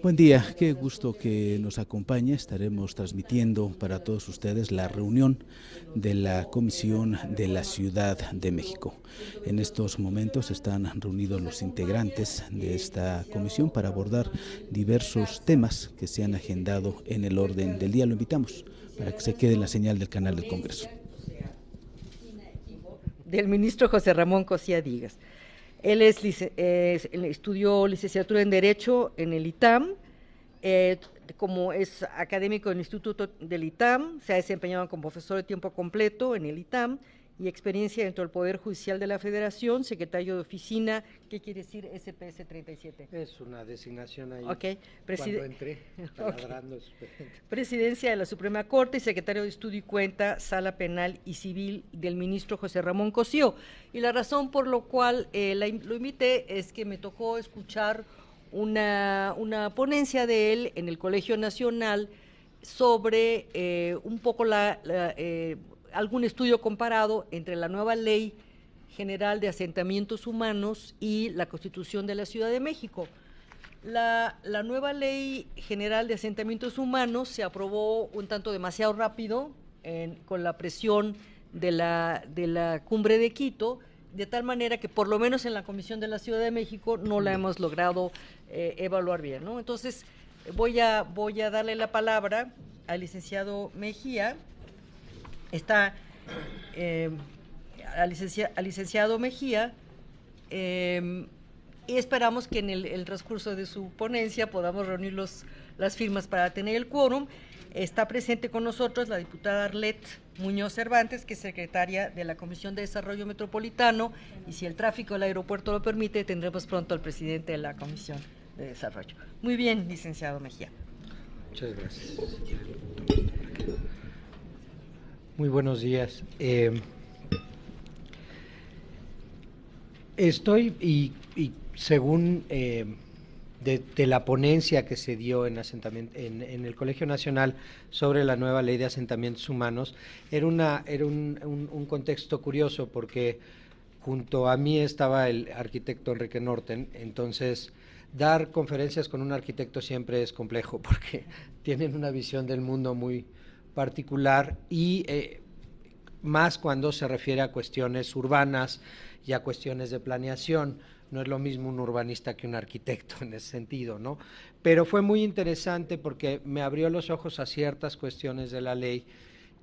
Buen día, qué gusto que nos acompañe. Estaremos transmitiendo para todos ustedes la reunión de la Comisión de la Ciudad de México. En estos momentos están reunidos los integrantes de esta comisión para abordar diversos temas que se han agendado en el orden del día. Lo invitamos para que se quede en la señal del canal del Congreso. Del ministro José Ramón Cosía Digas. Él estudió licenciatura en Derecho en el ITAM, como es académico del Instituto del ITAM, se ha desempeñado como profesor de tiempo completo en el ITAM y experiencia dentro del Poder Judicial de la Federación, secretario de oficina. ¿Qué quiere decir SPS 37? Es una designación ahí. Okay. Cuando entré, taladrando. Okay. Presidencia de la Suprema Corte y secretario de Estudio y Cuenta, Sala Penal y Civil del ministro José Ramón Cosío. Y la razón por lo cual lo invité es que me tocó escuchar una ponencia de él en el Colegio Nacional sobre un poco algún estudio comparado entre la nueva Ley General de Asentamientos Humanos y la Constitución de la Ciudad de México. La nueva Ley General de Asentamientos Humanos se aprobó un tanto demasiado rápido con la presión de la Cumbre de Quito, de tal manera que por lo menos en la Comisión de la Ciudad de México no la hemos logrado evaluar bien, ¿no? Entonces voy a darle la palabra al licenciado Mejía. Está al licenciado Mejía, y esperamos que en el transcurso de su ponencia podamos reunir las firmas para tener el quórum. Está presente con nosotros la diputada Arlette Muñoz Cervantes, que es secretaria de la Comisión de Desarrollo Metropolitano, y si el tráfico del aeropuerto lo permite, tendremos pronto al presidente de la Comisión de Desarrollo. Muy bien, licenciado Mejía. Muchas gracias. Muy buenos días. Estoy, y según de la ponencia que se dio en el Colegio Nacional sobre la nueva Ley de Asentamientos Humanos, era un contexto curioso, porque junto a mí estaba el arquitecto Enrique Norten. Entonces dar conferencias con un arquitecto siempre es complejo, porque tienen una visión del mundo muy particular, y más cuando se refiere a cuestiones urbanas y a cuestiones de planeación. No es lo mismo un urbanista que un arquitecto en ese sentido, ¿no? Pero fue muy interesante porque me abrió los ojos a ciertas cuestiones de la ley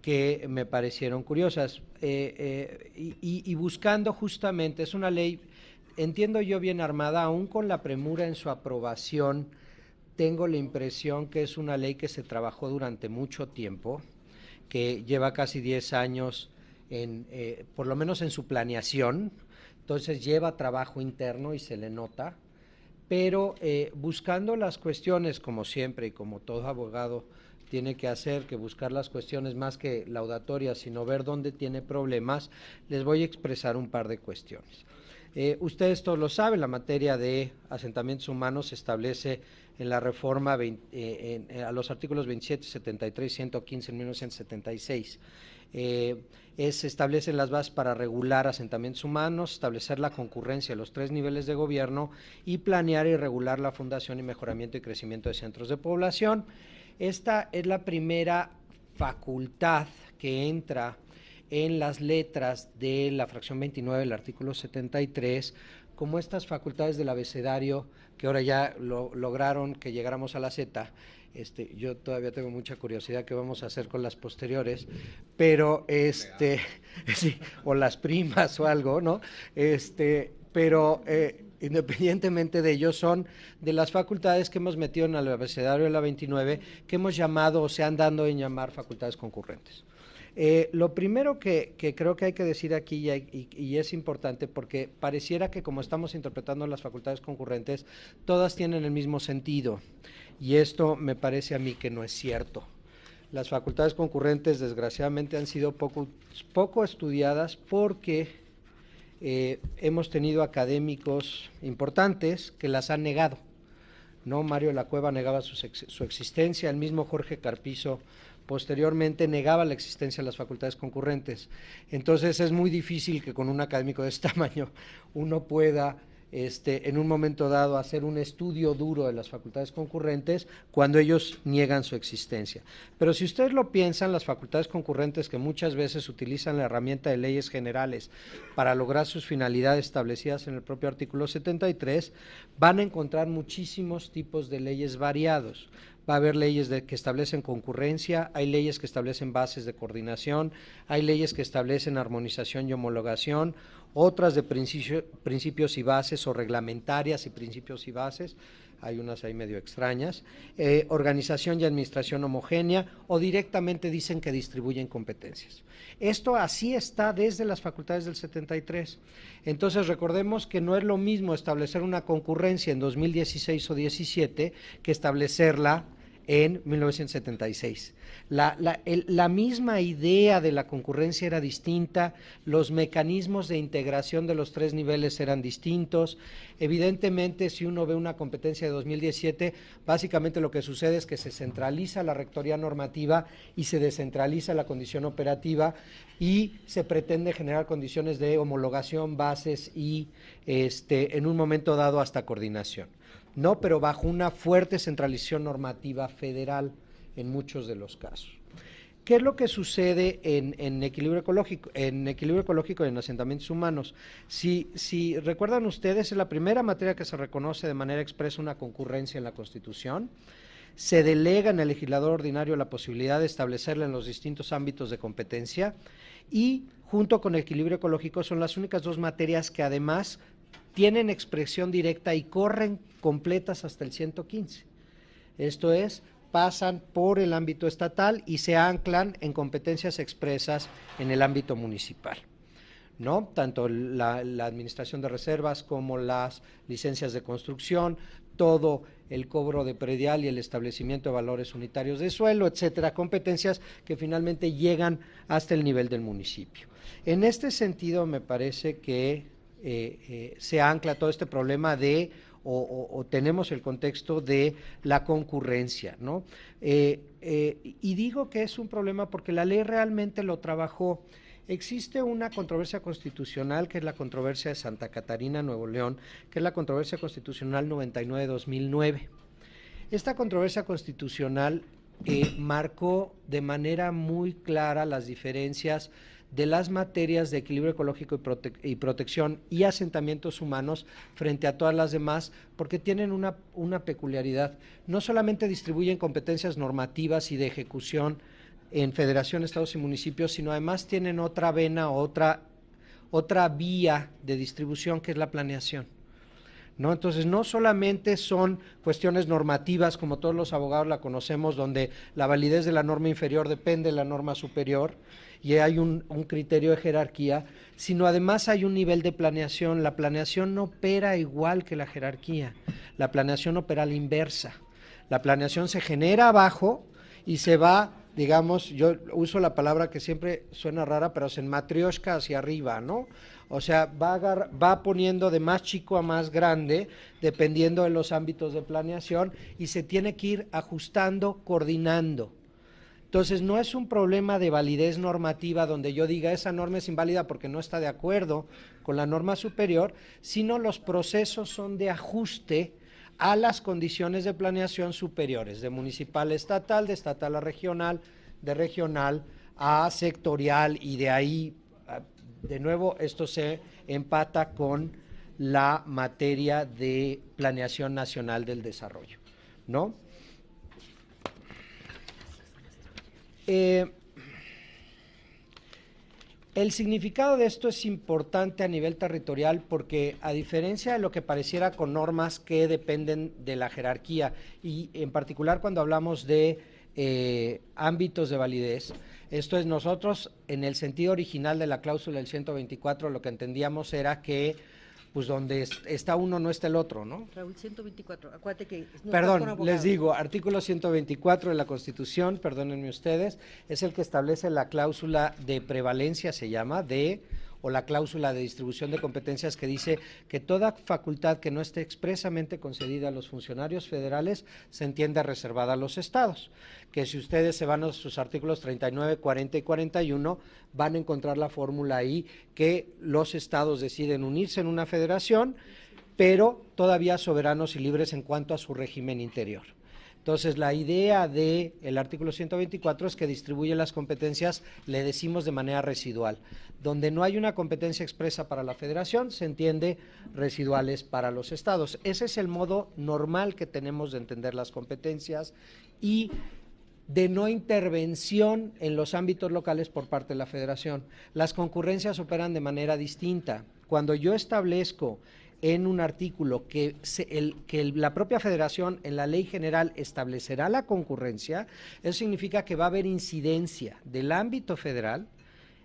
que me parecieron curiosas, y buscando justamente, es una ley, entiendo yo, bien armada. Aún con la premura en su aprobación, tengo la impresión que es una ley que se trabajó durante mucho tiempo, que lleva casi 10 años por lo menos en su planeación. Entonces lleva trabajo interno y se le nota, pero buscando las cuestiones, como siempre y como todo abogado tiene que hacer, que buscar las cuestiones más que laudatorias, sino ver dónde tiene problemas. Les voy a expresar un par de cuestiones. Ustedes todos lo saben, la materia de asentamientos humanos se establece en la reforma a los artículos 27, 73 y 115 en 1976. Se establecen las bases para regular asentamientos humanos, establecer la concurrencia de los 3 niveles de gobierno y planear y regular la fundación y mejoramiento y crecimiento de centros de población. Esta es la primera facultad que entra en las letras de la fracción 29 del artículo 73, como estas facultades del abecedario que ahora ya lograron que llegáramos a la Z. Yo todavía tengo mucha curiosidad qué vamos a hacer con las posteriores, pero sí, o las primas o algo, ¿no? Pero independientemente de ello, son de las facultades que hemos metido en el abecedario de la 29, que hemos llamado, o se han dado en llamar, facultades concurrentes. Lo primero que creo que hay que decir aquí, y es importante, porque pareciera que como estamos interpretando las facultades concurrentes, todas tienen el mismo sentido, y esto me parece a mí que no es cierto. Las facultades concurrentes, desgraciadamente, han sido poco estudiadas, porque hemos tenido académicos importantes que las han negado, ¿no? Mario de la Cueva negaba su existencia, el mismo Jorge Carpizo posteriormente negaba la existencia de las facultades concurrentes. Entonces es muy difícil que con un académico de este tamaño uno pueda en un momento dado hacer un estudio duro de las facultades concurrentes cuando ellos niegan su existencia. Pero si ustedes lo piensan, las facultades concurrentes que muchas veces utilizan la herramienta de leyes generales para lograr sus finalidades establecidas en el propio artículo 73, van a encontrar muchísimos tipos de leyes variados. Va a haber leyes que establecen concurrencia, hay leyes que establecen bases de coordinación, hay leyes que establecen armonización y homologación, otras de principios y bases o reglamentarias y principios y bases, hay unas ahí medio extrañas, organización y administración homogénea, o directamente dicen que distribuyen competencias. Esto así está desde las facultades del 73. Entonces recordemos que no es lo mismo establecer una concurrencia en 2016 o 17 que establecerla en 1976. La misma idea de la concurrencia era distinta, los mecanismos de integración de los tres niveles eran distintos. Evidentemente, si uno ve una competencia de 2017, básicamente lo que sucede es que se centraliza la rectoría normativa y se descentraliza la condición operativa y se pretende generar condiciones de homologación, bases y en un momento dado hasta coordinación. No, pero bajo una fuerte centralización normativa federal en muchos de los casos. ¿Qué es lo que sucede en equilibrio ecológico y en asentamientos humanos? Si recuerdan ustedes, es la primera materia que se reconoce de manera expresa una concurrencia en la Constitución. Se delega en el legislador ordinario la posibilidad de establecerla en los distintos ámbitos de competencia y junto con el equilibrio ecológico son las únicas dos materias que además tienen expresión directa y corren completas hasta el 115. Esto es, pasan por el ámbito estatal y se anclan en competencias expresas en el ámbito municipal, ¿no? Tanto la administración de reservas como las licencias de construcción, todo el cobro de predial y el establecimiento de valores unitarios de suelo, etcétera, competencias que finalmente llegan hasta el nivel del municipio. En este sentido, me parece que se ancla todo este problema de, o tenemos el contexto de la concurrencia, ¿no? Y digo que es un problema porque la ley realmente lo trabajó. Existe una controversia constitucional que es la controversia de Santa Catarina, Nuevo León, que es la controversia constitucional 99-2009. Esta controversia constitucional marcó de manera muy clara las diferencias de las materias de equilibrio ecológico y protección y asentamientos humanos frente a todas las demás, porque tienen una peculiaridad. No solamente distribuyen competencias normativas y de ejecución en federación, estados y municipios, sino además tienen otra vena, otra vía de distribución que es la planeación, ¿no? Entonces, no solamente son cuestiones normativas, como todos los abogados la conocemos, donde la validez de la norma inferior depende de la norma superior y hay un criterio de jerarquía, sino además hay un nivel de planeación. La planeación no opera igual que la jerarquía, la planeación opera a la inversa. La planeación se genera abajo y se va, digamos, yo uso la palabra que siempre suena rara, pero es en matrioshka hacia arriba, ¿no? O sea, va poniendo de más chico a más grande, dependiendo de los ámbitos de planeación, y se tiene que ir ajustando, coordinando. Entonces, no es un problema de validez normativa donde yo diga esa norma es inválida porque no está de acuerdo con la norma superior, sino los procesos son de ajuste a las condiciones de planeación superiores, de municipal a estatal, de estatal a regional, de regional a sectorial, y de ahí, de nuevo, esto se empata con la materia de planeación nacional del desarrollo, ¿no? El significado de esto es importante a nivel territorial porque, a diferencia de lo que pareciera con normas que dependen de la jerarquía, y en particular cuando hablamos de ámbitos de validez, esto es, nosotros en el sentido original de la cláusula del 124 lo que entendíamos era que pues donde está uno no está el otro, ¿no? Raúl, 124, acuérdate que no. Perdón, les digo, artículo 124 de la Constitución, perdónenme ustedes, es el que establece la cláusula de prevalencia, se llama, o la cláusula de distribución de competencias, que dice que toda facultad que no esté expresamente concedida a los funcionarios federales se entiende reservada a los estados, que si ustedes se van a sus artículos 39, 40 y 41, van a encontrar la fórmula ahí, que los estados deciden unirse en una federación, pero todavía soberanos y libres en cuanto a su régimen interior. Entonces, la idea del artículo 124 es que distribuye las competencias, le decimos de manera residual. Donde no hay una competencia expresa para la federación, se entiende residuales para los estados. Ese es el modo normal que tenemos de entender las competencias y de no intervención en los ámbitos locales por parte de la federación. Las concurrencias operan de manera distinta. Cuando yo establezco en un artículo que la propia federación en la ley general establecerá la concurrencia, eso significa que va a haber incidencia del ámbito federal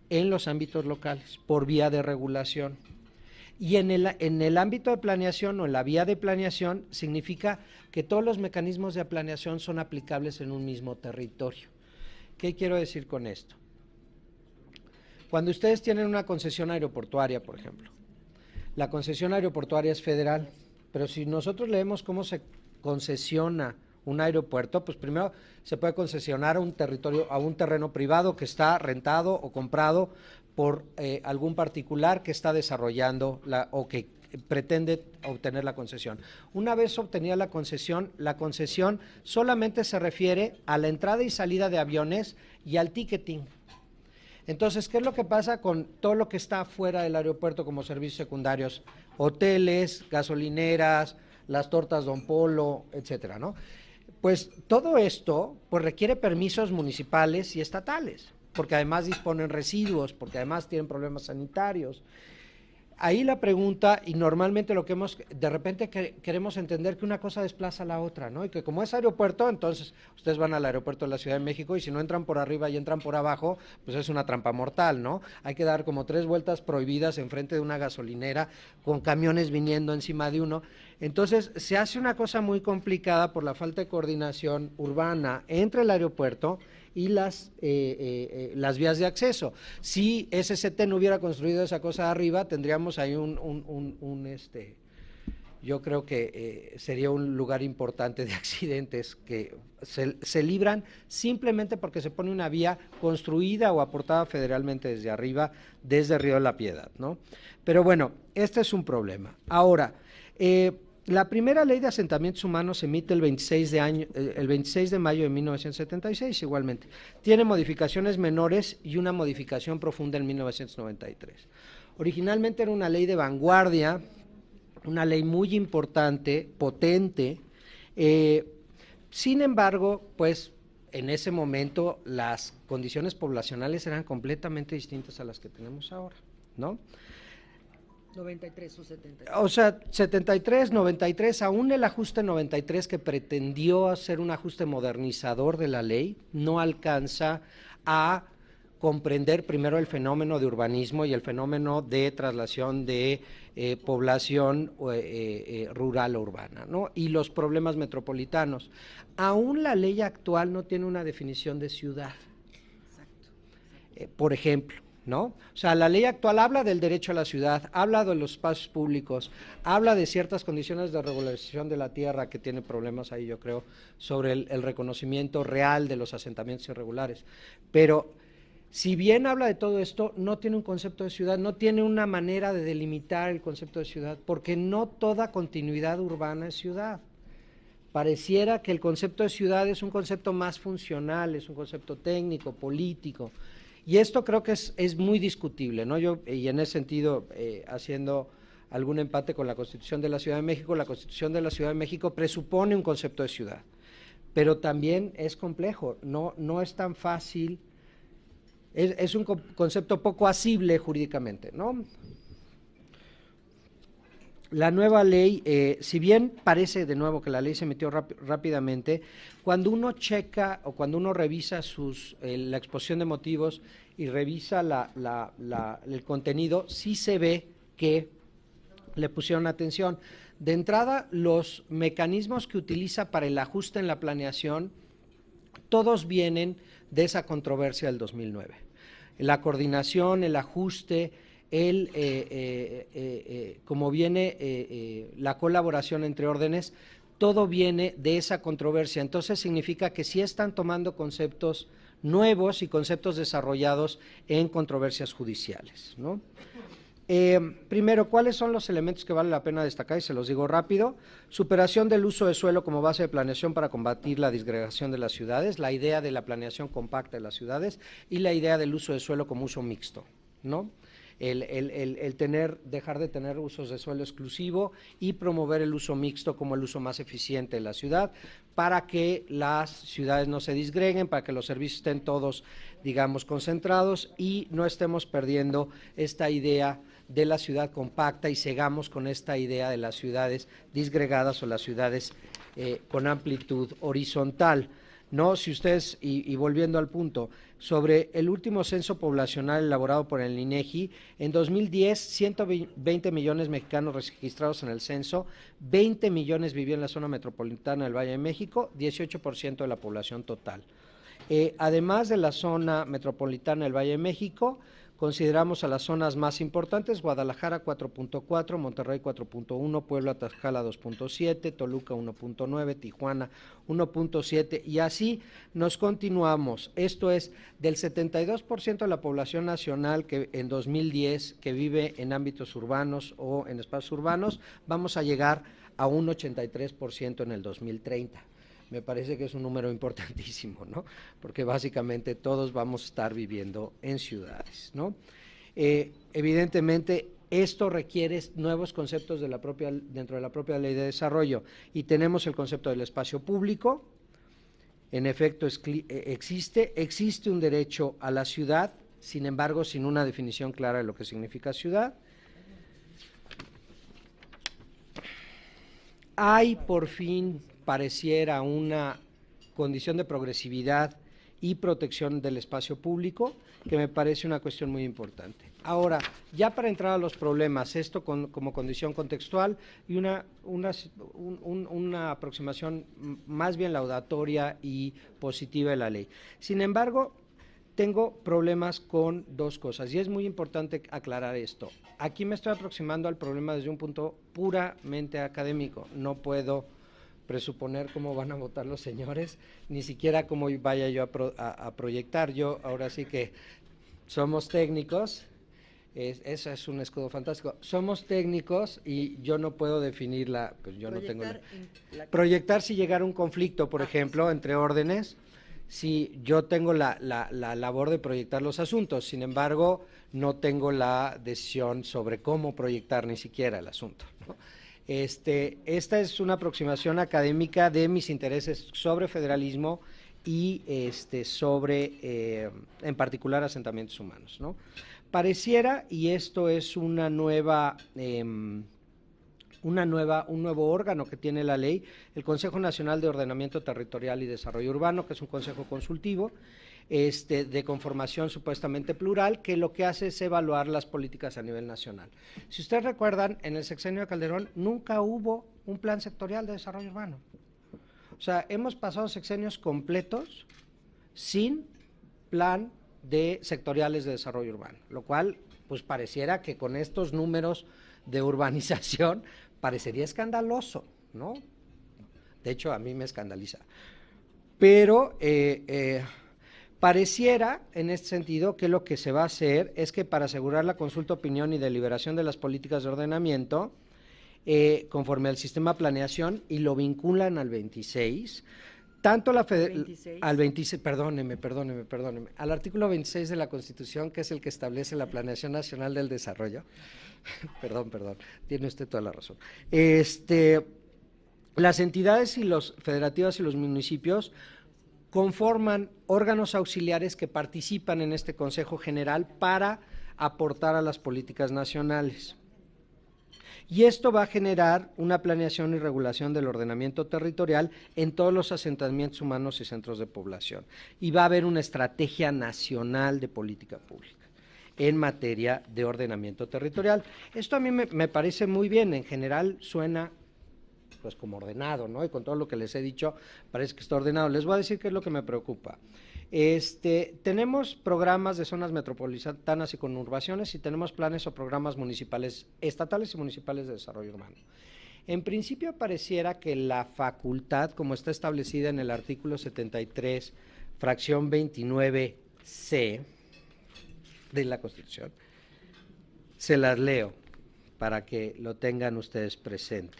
en los ámbitos locales por vía de regulación. Y en el ámbito de planeación o en la vía de planeación significa que todos los mecanismos de planeación son aplicables en un mismo territorio. ¿Qué quiero decir con esto? Cuando ustedes tienen una concesión aeroportuaria, por ejemplo, la concesión aeroportuaria es federal, pero si nosotros leemos cómo se concesiona un aeropuerto, pues primero se puede concesionar a un territorio, a un terreno privado que está rentado o comprado por algún particular que está desarrollando o que pretende obtener la concesión. Una vez obtenida la concesión solamente se refiere a la entrada y salida de aviones y al ticketing. Entonces, ¿qué es lo que pasa con todo lo que está fuera del aeropuerto como servicios secundarios? Hoteles, gasolineras, las tortas Don Polo, etcétera, ¿no? Pues todo esto pues requiere permisos municipales y estatales, porque además disponen residuos, porque además tienen problemas sanitarios. Ahí la pregunta, y normalmente lo que de repente queremos entender que una cosa desplaza a la otra, ¿no? Y que como es aeropuerto, entonces ustedes van al aeropuerto de la Ciudad de México y si no entran por arriba y entran por abajo, pues es una trampa mortal, ¿no? Hay que dar como 3 vueltas prohibidas enfrente de una gasolinera con camiones viniendo encima de uno. Entonces se hace una cosa muy complicada por la falta de coordinación urbana entre el aeropuerto y las vías de acceso. Si SCT no hubiera construido esa cosa de arriba, tendríamos ahí yo creo que sería un lugar importante de accidentes que se libran simplemente porque se pone una vía construida o aportada federalmente desde arriba, desde Río de la Piedad, ¿no? Pero bueno, este es un problema. Ahora, la primera ley de asentamientos humanos se emite el 26 de mayo de 1976 igualmente. Tiene modificaciones menores y una modificación profunda en 1993. Originalmente era una ley de vanguardia, una ley muy importante, potente. Sin embargo, pues en ese momento las condiciones poblacionales eran completamente distintas a las que tenemos ahora, ¿no? 93 o 73. O sea, 73, 93, aún el ajuste 93 que pretendió hacer un ajuste modernizador de la ley, no alcanza a comprender primero el fenómeno de urbanismo y el fenómeno de traslación de población rural o urbana, ¿no? Y los problemas metropolitanos. Aún la ley actual no tiene una definición de ciudad. Por ejemplo, ¿no? O sea, la ley actual habla del derecho a la ciudad, habla de los espacios públicos, habla de ciertas condiciones de regularización de la tierra que tiene problemas ahí, yo creo, sobre el reconocimiento real de los asentamientos irregulares. Pero si bien habla de todo esto, no tiene un concepto de ciudad, no tiene una manera de delimitar el concepto de ciudad, porque no toda continuidad urbana es ciudad. Pareciera que el concepto de ciudad es un concepto más funcional, es un concepto técnico, político. Y esto creo que es muy discutible, ¿no? Y en ese sentido, haciendo algún empate con la Constitución de la Ciudad de México, la Constitución de la Ciudad de México presupone un concepto de ciudad, pero también es complejo, no es tan fácil, es un concepto poco asible jurídicamente, ¿no? La nueva ley, si bien parece de nuevo que la ley se emitió rápidamente, cuando uno checa o cuando uno revisa la exposición de motivos y revisa el contenido, sí se ve que le pusieron atención. De entrada, los mecanismos que utiliza para el ajuste en la planeación, todos vienen de esa controversia del 2009. La coordinación, el ajuste, como viene la colaboración entre órdenes, todo viene de esa controversia. Entonces significa que sí están tomando conceptos nuevos y conceptos desarrollados en controversias judiciales, ¿no? Primero, ¿cuáles son los elementos que vale la pena destacar? Y se los digo rápido. Superación del uso de suelo como base de planeación para combatir la disgregación de las ciudades, la idea de la planeación compacta de las ciudades y la idea del uso de suelo como uso mixto, ¿no? Dejar de tener usos de suelo exclusivo y promover el uso mixto como el uso más eficiente de la ciudad para que las ciudades no se disgreguen, para que los servicios estén todos, digamos, concentrados y no estemos perdiendo esta idea de la ciudad compacta y sigamos con esta idea de las ciudades disgregadas o las ciudades con amplitud horizontal. No, si ustedes, y volviendo al punto, sobre el último censo poblacional elaborado por el INEGI, en 2010, 120 millones mexicanos registrados en el censo, 20 millones vivían en la zona metropolitana del Valle de México, 18% de la población total. Además de la zona metropolitana del Valle de México, consideramos a las zonas más importantes: Guadalajara 4.4, Monterrey 4.1, Puebla, Tlaxcala 2.7, Toluca 1.9, Tijuana 1.7 y así nos continuamos. Esto es, del 72% de la población nacional que en 2010 que vive en ámbitos urbanos o en espacios urbanos, vamos a llegar a un 83% en el 2030. Me parece que es un número importantísimo, ¿no? Porque básicamente todos vamos a estar viviendo en ciudades, ¿no? Evidentemente, esto requiere nuevos conceptos dentro de la propia ley de desarrollo y tenemos el concepto del espacio público. En efecto, existe un derecho a la ciudad, sin embargo, sin una definición clara de lo que significa ciudad. Hay por fin, pareciera, una condición de progresividad y protección del espacio público, que me parece una cuestión muy importante. Ahora, ya para entrar a los problemas, esto como condición contextual y una aproximación más bien laudatoria y positiva de la ley. Sin embargo, tengo problemas con dos cosas y es muy importante aclarar esto. Aquí me estoy aproximando al problema desde un punto puramente académico. No puedo presuponer cómo van a votar los señores, ni siquiera cómo vaya yo a proyectar. Yo ahora sí que somos técnicos, eso es un escudo fantástico. Somos técnicos y yo no puedo definirla, pues yo proyectar no tengo proyectar si llegara un conflicto, por ejemplo, entre órdenes. Sí, yo tengo la labor de proyectar los asuntos, sin embargo, no tengo la decisión sobre cómo proyectar ni siquiera el asunto, ¿no? Esta es una aproximación académica de mis intereses sobre federalismo y sobre, en particular, asentamientos humanos, ¿no? Pareciera, y esto es un nuevo órgano que tiene la ley, el Consejo Nacional de Ordenamiento Territorial y Desarrollo Urbano, que es un consejo consultivo, de conformación supuestamente plural, que lo que hace es evaluar las políticas a nivel nacional. Si ustedes recuerdan, en el sexenio de Calderón nunca hubo un plan sectorial de desarrollo urbano. O sea, hemos pasado sexenios completos sin plan de sectoriales de desarrollo urbano, lo cual pues pareciera que con estos números de urbanización parecería escandaloso, ¿no? De hecho, a mí me escandaliza. Pero pareciera, en este sentido, que lo que se va a hacer es que para asegurar la consulta, opinión y deliberación de las políticas de ordenamiento, conforme al sistema de planeación, y lo vinculan al 26, tanto al 26, perdóneme, al artículo 26 de la Constitución, que es el que establece la Planeación Nacional del Desarrollo. perdón, tiene usted toda la razón. Las entidades federativas y los municipios conforman órganos auxiliares que participan en este Consejo General para aportar a las políticas nacionales. Y esto va a generar una planeación y regulación del ordenamiento territorial en todos los asentamientos humanos y centros de población. Y va a haber una estrategia nacional de política pública en materia de ordenamiento territorial. Esto a mí me parece muy bien, en general suena pues como ordenado, ¿no? Y con todo lo que les he dicho, parece que está ordenado. Les voy a decir qué es lo que me preocupa. Tenemos programas de zonas metropolitanas y conurbaciones y tenemos planes o programas municipales, estatales y municipales de desarrollo urbano. En principio pareciera que la facultad, como está establecida en el artículo 73, fracción 29C de la Constitución, Se las leo para que lo tengan ustedes presente.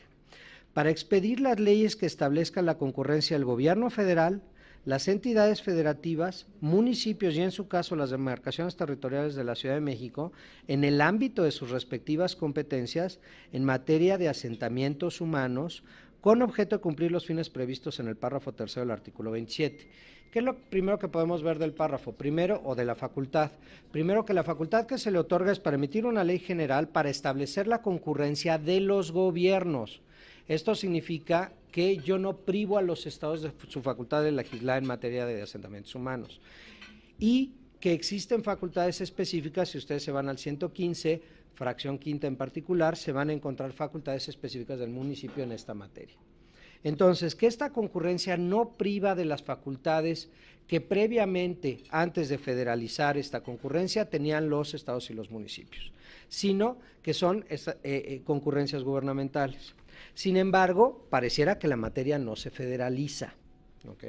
Para expedir las leyes que establezcan la concurrencia del gobierno federal, las entidades federativas, municipios y en su caso las demarcaciones territoriales de la Ciudad de México, en el ámbito de sus respectivas competencias en materia de asentamientos humanos, con objeto de cumplir los fines previstos en el párrafo tercero del artículo 27. ¿Qué es lo primero que podemos ver del párrafo? Primero, o de la facultad. Primero, que la facultad que se le otorga es para emitir una ley general para establecer la concurrencia de los gobiernos. Esto significa que yo no privo a los estados de su facultad de legislar en materia de asentamientos humanos y que existen facultades específicas. Si ustedes se van al 115, fracción quinta en particular, se van a encontrar facultades específicas del municipio en esta materia. Entonces, que esta concurrencia no priva de las facultades que previamente, antes de federalizar esta concurrencia, tenían los estados y los municipios, sino que son concurrencias gubernamentales. Sin embargo, pareciera que la materia no se federaliza, ¿ok?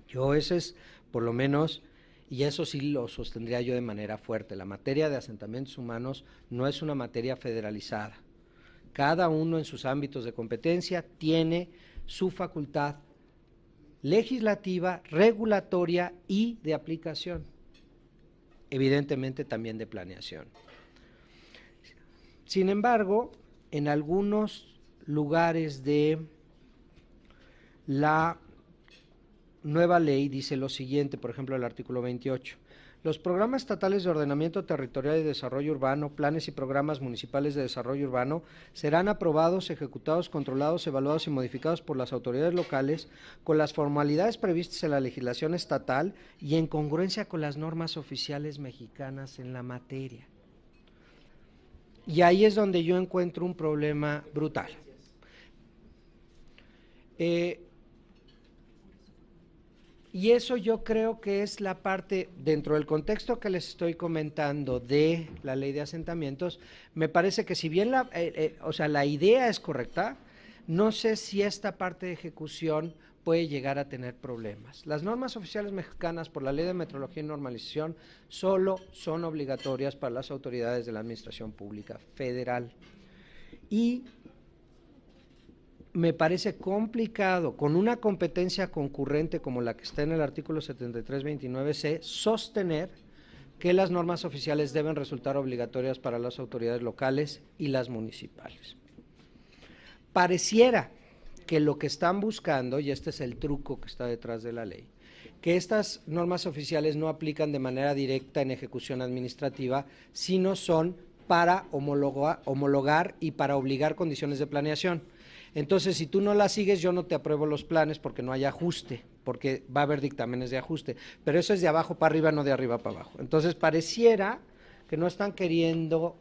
Yo ese es, por lo menos, y eso sí lo sostendría yo de manera fuerte, la materia de asentamientos humanos no es una materia federalizada. Cada uno en sus ámbitos de competencia tiene su facultad legislativa, regulatoria y de aplicación, evidentemente también de planeación. Sin embargo, en algunos lugares de la nueva ley dice lo siguiente, por ejemplo, el artículo 28. Los programas estatales de ordenamiento territorial y desarrollo urbano, planes y programas municipales de desarrollo urbano serán aprobados, ejecutados, controlados, evaluados y modificados por las autoridades locales con las formalidades previstas en la legislación estatal y en congruencia con las normas oficiales mexicanas en la materia. Y ahí es donde yo encuentro un problema brutal. Y eso yo creo que es la parte, dentro del contexto que les estoy comentando de la ley de asentamientos, me parece que si bien la idea es correcta, no sé si esta parte de ejecución puede llegar a tener problemas. Las normas oficiales mexicanas por la Ley de Metrología y Normalización solo son obligatorias para las autoridades de la Administración Pública Federal. Y me parece complicado, con una competencia concurrente como la que está en el artículo 7329C, sostener que las normas oficiales deben resultar obligatorias para las autoridades locales y las municipales. Pareciera que lo que están buscando, y este es el truco que está detrás de la ley, que estas normas oficiales no aplican de manera directa en ejecución administrativa, sino son para homologar y para obligar condiciones de planeación. Entonces, si tú no las sigues, yo no te apruebo los planes porque no hay ajuste, porque va a haber dictámenes de ajuste, pero eso es de abajo para arriba, no de arriba para abajo. Entonces, pareciera que no están queriendo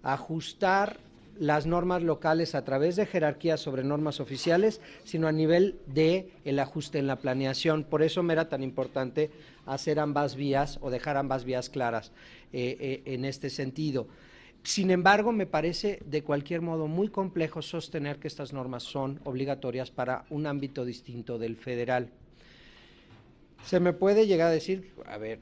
ajustar las normas locales a través de jerarquías sobre normas oficiales, sino a nivel de el ajuste en la planeación. Por eso me era tan importante hacer ambas vías o dejar ambas vías claras en este sentido. Sin embargo, me parece de cualquier modo muy complejo sostener que estas normas son obligatorias para un ámbito distinto del federal. Se me puede llegar a decir, a ver,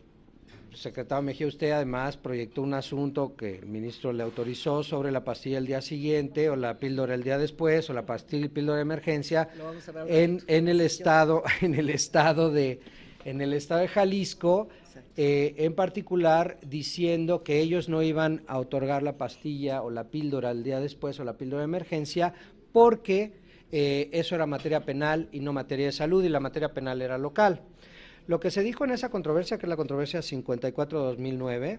secretario Mejía, usted además proyectó un asunto que el ministro le autorizó sobre la pastilla el día siguiente, o la píldora el día después, o la pastilla y píldora de emergencia en el estado de Jalisco, en particular diciendo que ellos no iban a otorgar la pastilla o la píldora el día después o la píldora de emergencia porque eso era materia penal y no materia de salud, y la materia penal era local. Lo que se dijo en esa controversia, que es la controversia 54-2009,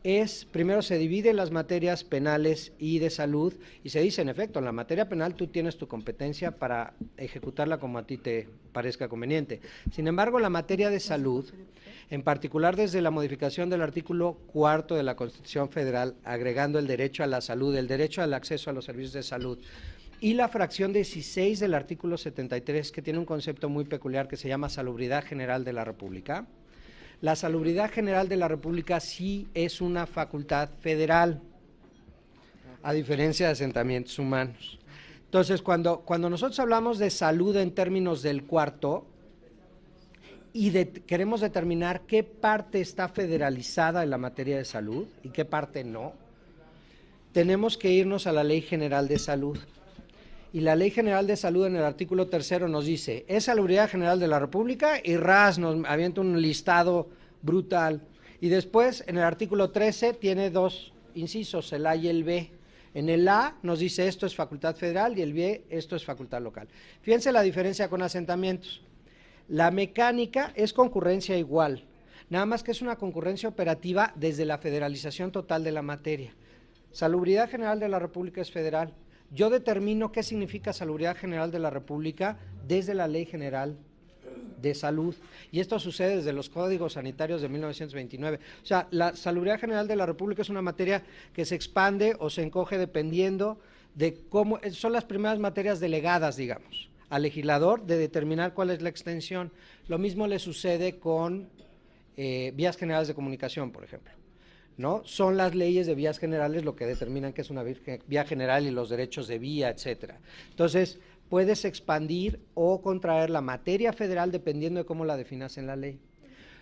es, primero se divide las materias penales y de salud, y se dice, en efecto, en la materia penal tú tienes tu competencia para ejecutarla como a ti te parezca conveniente. Sin embargo, la materia de salud, en particular desde la modificación del artículo 4 de la Constitución Federal, agregando el derecho a la salud, el derecho al acceso a los servicios de salud, y la fracción 16 del artículo 73, que tiene un concepto muy peculiar que se llama salubridad general de la República. La salubridad general de la República sí es una facultad federal, a diferencia de asentamientos humanos. Entonces, cuando nosotros hablamos de salud en términos del cuarto, y queremos determinar qué parte está federalizada en la materia de salud y qué parte no, tenemos que irnos a la Ley General de Salud. Y la Ley General de Salud en el artículo 3 nos dice, es Salubridad General de la República, y ras nos avienta un listado brutal. Y después en el artículo 13 tiene dos incisos, el A y el B. En el A nos dice esto es facultad federal y el B esto es facultad local. Fíjense la diferencia con asentamientos. La mecánica es concurrencia igual, nada más que es una concurrencia operativa desde la federalización total de la materia. Salubridad General de la República es federal. Yo determino qué significa Salubridad General de la República desde la Ley General de Salud, y esto sucede desde los Códigos Sanitarios de 1929. O sea, la Salubridad General de la República es una materia que se expande o se encoge dependiendo de cómo, son las primeras materias delegadas, digamos, al legislador de determinar cuál es la extensión. Lo mismo le sucede con vías generales de comunicación, por ejemplo, ¿no? Son las leyes de vías generales lo que determinan que es una vía general y los derechos de vía, etcétera. Entonces, puedes expandir o contraer la materia federal dependiendo de cómo la definas en la ley.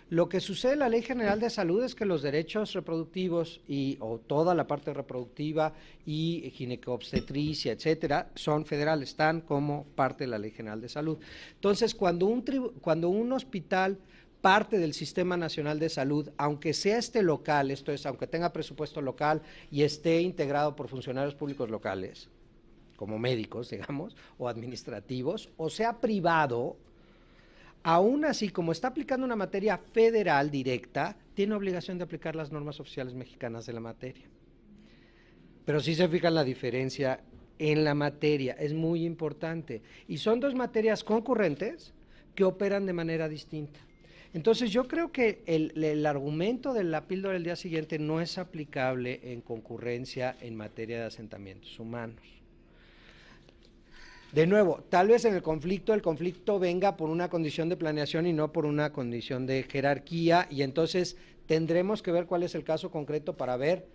Lo que sucede en la Ley General de Salud es que los derechos reproductivos o toda la parte reproductiva y ginecobstetricia, etcétera, son federales, están como parte de la Ley General de Salud. Entonces, cuando un hospital parte del Sistema Nacional de Salud, aunque sea local, esto es, aunque tenga presupuesto local y esté integrado por funcionarios públicos locales, como médicos, digamos, o administrativos, o sea privado, aún así, como está aplicando una materia federal directa, tiene obligación de aplicar las normas oficiales mexicanas de la materia. Pero sí se fijan la diferencia en la materia, es muy importante. Y son dos materias concurrentes que operan de manera distinta. Entonces yo creo que el argumento de la píldora del día siguiente no es aplicable en concurrencia en materia de asentamientos humanos. De nuevo, tal vez en el conflicto venga por una condición de planeación y no por una condición de jerarquía, y entonces tendremos que ver cuál es el caso concreto para ver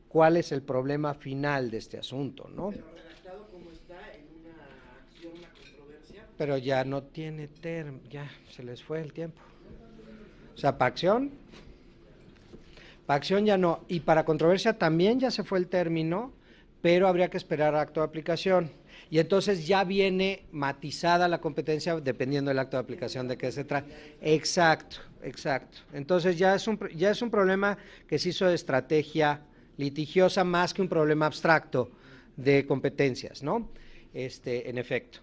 cuál es el problema final de este asunto, ¿no? Pero redactado como está en una acción, una controversia. Pero ya no tiene ya se les fue el tiempo. O sea, para acción ya no, y para controversia también ya se fue el término, pero habría que esperar acto de aplicación. Y entonces ya viene matizada la competencia dependiendo del acto de aplicación de qué se trata. Exacto. Entonces ya es un problema que se hizo de estrategia litigiosa más que un problema abstracto de competencias, ¿no? En efecto.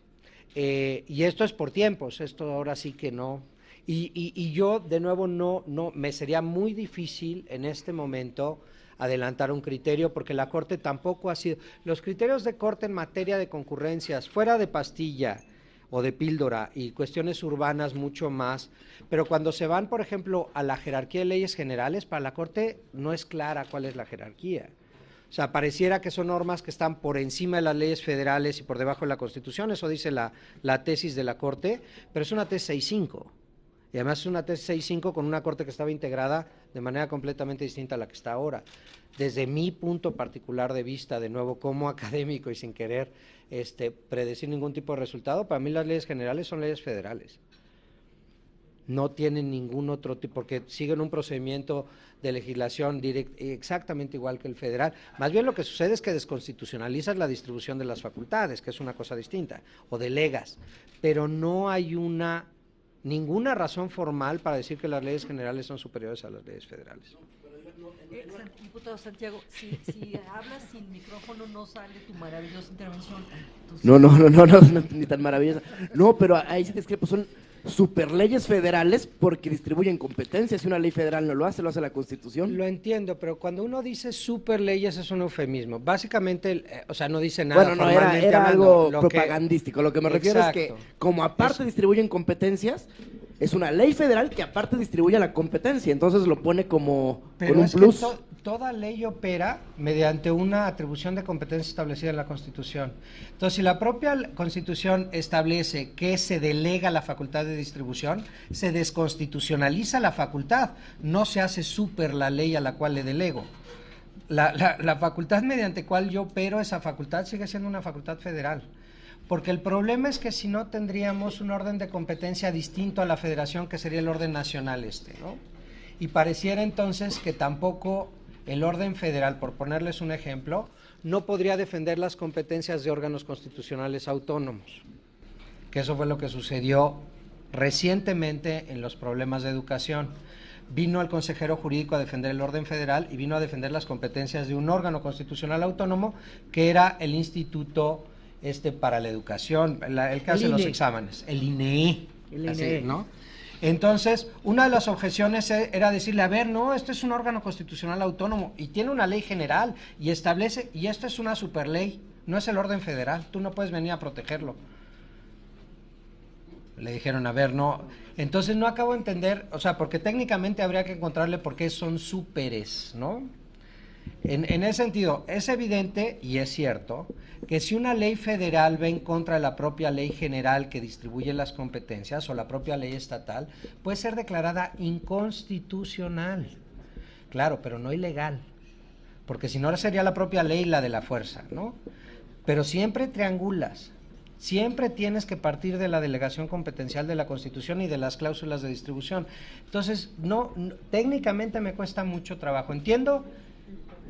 Y esto es por tiempos, esto ahora sí que no. Y yo, de nuevo, no, me sería muy difícil en este momento adelantar un criterio, porque la Corte tampoco ha sido. Los criterios de Corte en materia de concurrencias, fuera de pastilla o de píldora y cuestiones urbanas mucho más, pero cuando se van, por ejemplo, a la jerarquía de leyes generales, para la Corte no es clara cuál es la jerarquía. O sea, pareciera que son normas que están por encima de las leyes federales y por debajo de la Constitución, eso dice la tesis de la Corte, pero es una tesis 6.5. Y además es una tesis 6.5 con una Corte que estaba integrada de manera completamente distinta a la que está ahora. Desde mi punto particular de vista, de nuevo, como académico y sin querer predecir ningún tipo de resultado, para mí las leyes generales son leyes federales. No tienen ningún otro tipo, porque siguen un procedimiento de legislación exactamente igual que el federal. Más bien lo que sucede es que desconstitucionalizas la distribución de las facultades, que es una cosa distinta, o delegas, pero no hay ninguna razón formal para decir que las leyes generales son superiores a las leyes federales. Diputado Santiago, si hablas sin micrófono no sale tu maravillosa intervención. Entonces... No, ni tan maravillosa. No, pero ahí sí discrepo, son superleyes federales porque distribuyen competencias. Si una ley federal no lo hace la Constitución. Lo entiendo, pero cuando uno dice superleyes es un eufemismo. Básicamente, o sea, no dice nada. Bueno, no, era algo propagandístico. Lo que me refiero es que, como aparte distribuyen competencias, es una ley federal que aparte distribuye la competencia, entonces lo pone como con un plus. Que toda ley opera mediante una atribución de competencia establecida en la Constitución. Entonces, si la propia Constitución establece que se delega la facultad de distribución, se desconstitucionaliza la facultad, no se hace super la ley a la cual le delego. La facultad mediante cual yo opero esa facultad sigue siendo una facultad federal. porque el problema es que si no tendríamos un orden de competencia distinto a la federación, que sería el orden nacional ¿no? Y pareciera entonces que tampoco el orden federal, por ponerles un ejemplo, no podría defender las competencias de órganos constitucionales autónomos, que eso fue lo que sucedió recientemente en los problemas de educación. Vino el consejero jurídico a defender el orden federal y vino a defender las competencias de un órgano constitucional autónomo, que era el Instituto para la Educación, el que hace los exámenes, el INEE, así, ¿no? Entonces, una de las objeciones era decirle, a ver, no, este es un órgano constitucional autónomo y tiene una ley general y establece, y esto es una superley, no es el orden federal, tú no puedes venir a protegerlo. Le dijeron, a ver, no, entonces no acabo de entender, o sea, porque técnicamente habría que encontrarle por qué son súperes, ¿no? En ese sentido, es evidente y es cierto que si una ley federal va en contra de la propia ley general que distribuye las competencias o la propia ley estatal, puede ser declarada inconstitucional. Claro, pero no ilegal, porque si no sería la propia ley la de la fuerza, ¿no? Pero siempre triangulas. Siempre tienes que partir de la delegación competencial de la Constitución y de las cláusulas de distribución. Entonces, técnicamente me cuesta mucho trabajo. Entiendo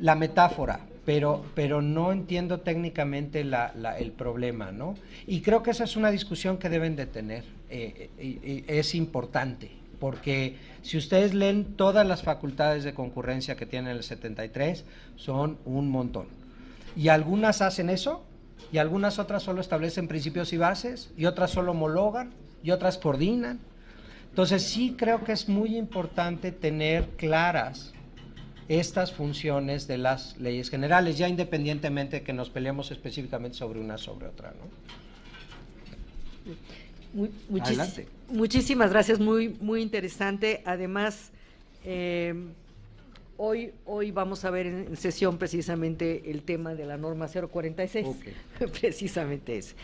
la metáfora, pero no entiendo técnicamente el problema, ¿no? Y creo que esa es una discusión que deben de tener. Es importante, porque si ustedes leen todas las facultades de concurrencia que tiene el 73, son un montón. Y algunas hacen eso, y algunas otras solo establecen principios y bases, y otras solo homologan, y otras coordinan. Entonces sí creo que es muy importante tener claras estas funciones de las leyes generales, ya independientemente de que nos peleemos específicamente sobre una sobre otra, ¿no? Muchísimas gracias, muy interesante. Además, hoy vamos a ver en sesión precisamente el tema de la norma 046, precisamente ese.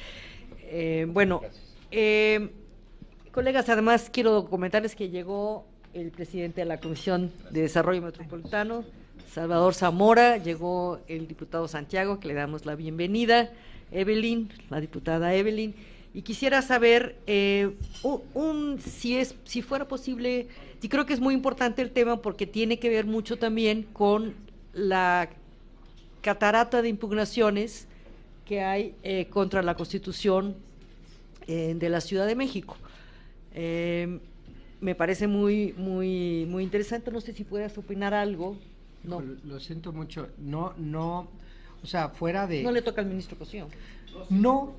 Colegas, además quiero comentarles que llegó el presidente de la Comisión de Desarrollo Metropolitano, Salvador Zamora, llegó el diputado Santiago, que le damos la bienvenida, la diputada Evelyn, y quisiera saber si fuera posible, y creo que es muy importante el tema porque tiene que ver mucho también con la catarata de impugnaciones que hay contra la Constitución de la Ciudad de México. Me parece muy interesante, no sé si puedas opinar algo. No. Lo siento mucho, o sea, fuera de... No le toca al ministro Cosío. No,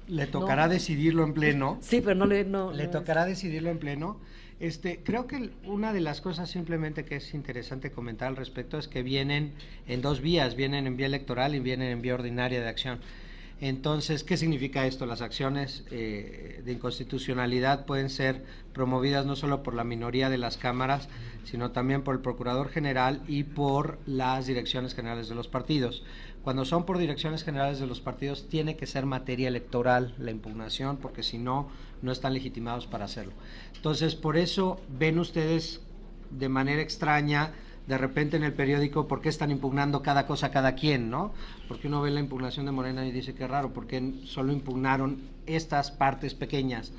le tocará decidirlo en pleno. Sí, pero le tocará decidirlo en pleno. Creo que una de las cosas simplemente que es interesante comentar al respecto es que vienen en dos vías, vienen en vía electoral y vienen en vía ordinaria de acción. Entonces, ¿qué significa esto? Las acciones de inconstitucionalidad pueden ser promovidas no solo por la minoría de las cámaras, sino también por el Procurador General y por las direcciones generales de los partidos. Cuando son por direcciones generales de los partidos, tiene que ser materia electoral la impugnación, porque si no, no están legitimados para hacerlo. Entonces, por eso ven ustedes de manera extraña de repente en el periódico por qué están impugnando cada cosa cada quien, ¿no? Porque uno ve la impugnación de Morena y dice que raro, porque solo impugnaron estas partes pequeñas.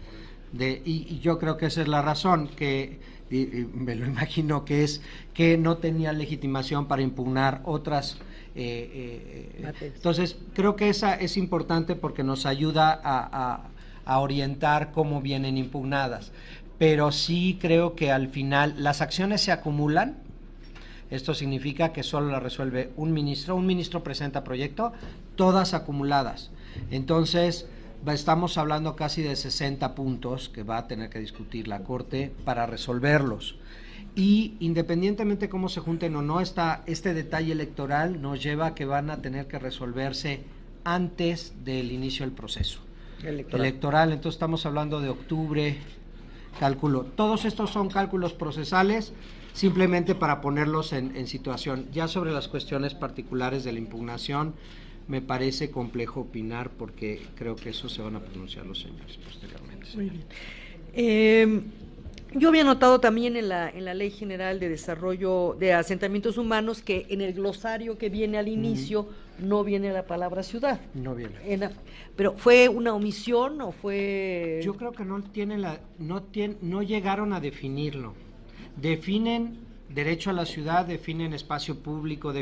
Y yo creo que esa es la razón, que y me lo imagino que es que no tenía legitimación para impugnar otras. Entonces, creo que esa es importante porque nos ayuda a orientar cómo vienen impugnadas. Pero sí creo que al final las acciones se acumulan. Esto significa que solo la resuelve un ministro presenta proyecto, todas acumuladas. Entonces, estamos hablando casi de 60 puntos que va a tener que discutir la Corte para resolverlos. Y independientemente cómo se junten o no, este detalle electoral nos lleva a que van a tener que resolverse antes del inicio del proceso electoral. Entonces estamos hablando de octubre, cálculo. Todos estos son cálculos procesales, simplemente para ponerlos en situación. Ya sobre las cuestiones particulares de la impugnación, me parece complejo opinar porque creo que eso se van a pronunciar los señores posteriormente. Muy bien. Yo había notado también en la Ley General de Desarrollo de Asentamientos Humanos que en el glosario que viene al inicio no viene la palabra ciudad. No viene. Pero ¿fue una omisión o fue...? Yo creo que no llegaron a definirlo. Definen derecho a la ciudad, definen espacio público,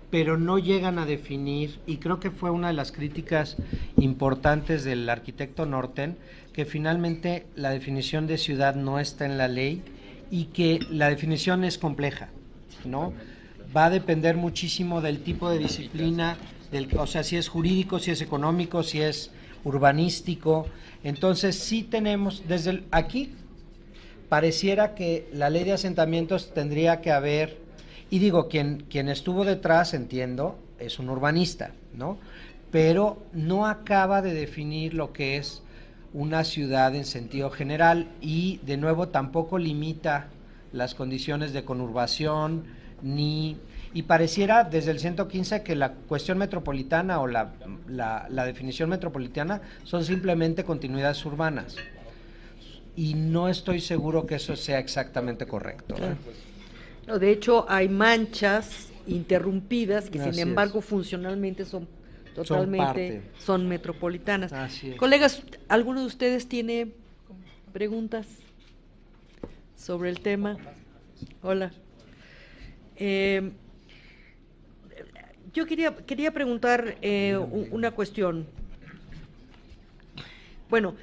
pero no llegan a definir, y creo que fue una de las críticas importantes del arquitecto Norten, que finalmente la definición de ciudad no está en la ley y que la definición es compleja, ¿no? Va a depender muchísimo del tipo de disciplina, o sea, si es jurídico, si es económico, si es urbanístico. Entonces sí tenemos, aquí pareciera que la ley de asentamientos tendría que haber, y digo, quien estuvo detrás, entiendo, es un urbanista, ¿no? Pero no acaba de definir lo que es una ciudad en sentido general y, de nuevo, tampoco limita las condiciones de conurbación, y pareciera desde el 115 que la cuestión metropolitana o la definición metropolitana son simplemente continuidades urbanas. Y no estoy seguro que eso sea exactamente correcto, ¿eh? No, de hecho, hay manchas interrumpidas que, sin embargo, funcionalmente son metropolitanas. Colegas, ¿alguno de ustedes tiene preguntas sobre el tema? Hola. Yo quería preguntar una cuestión. Bueno,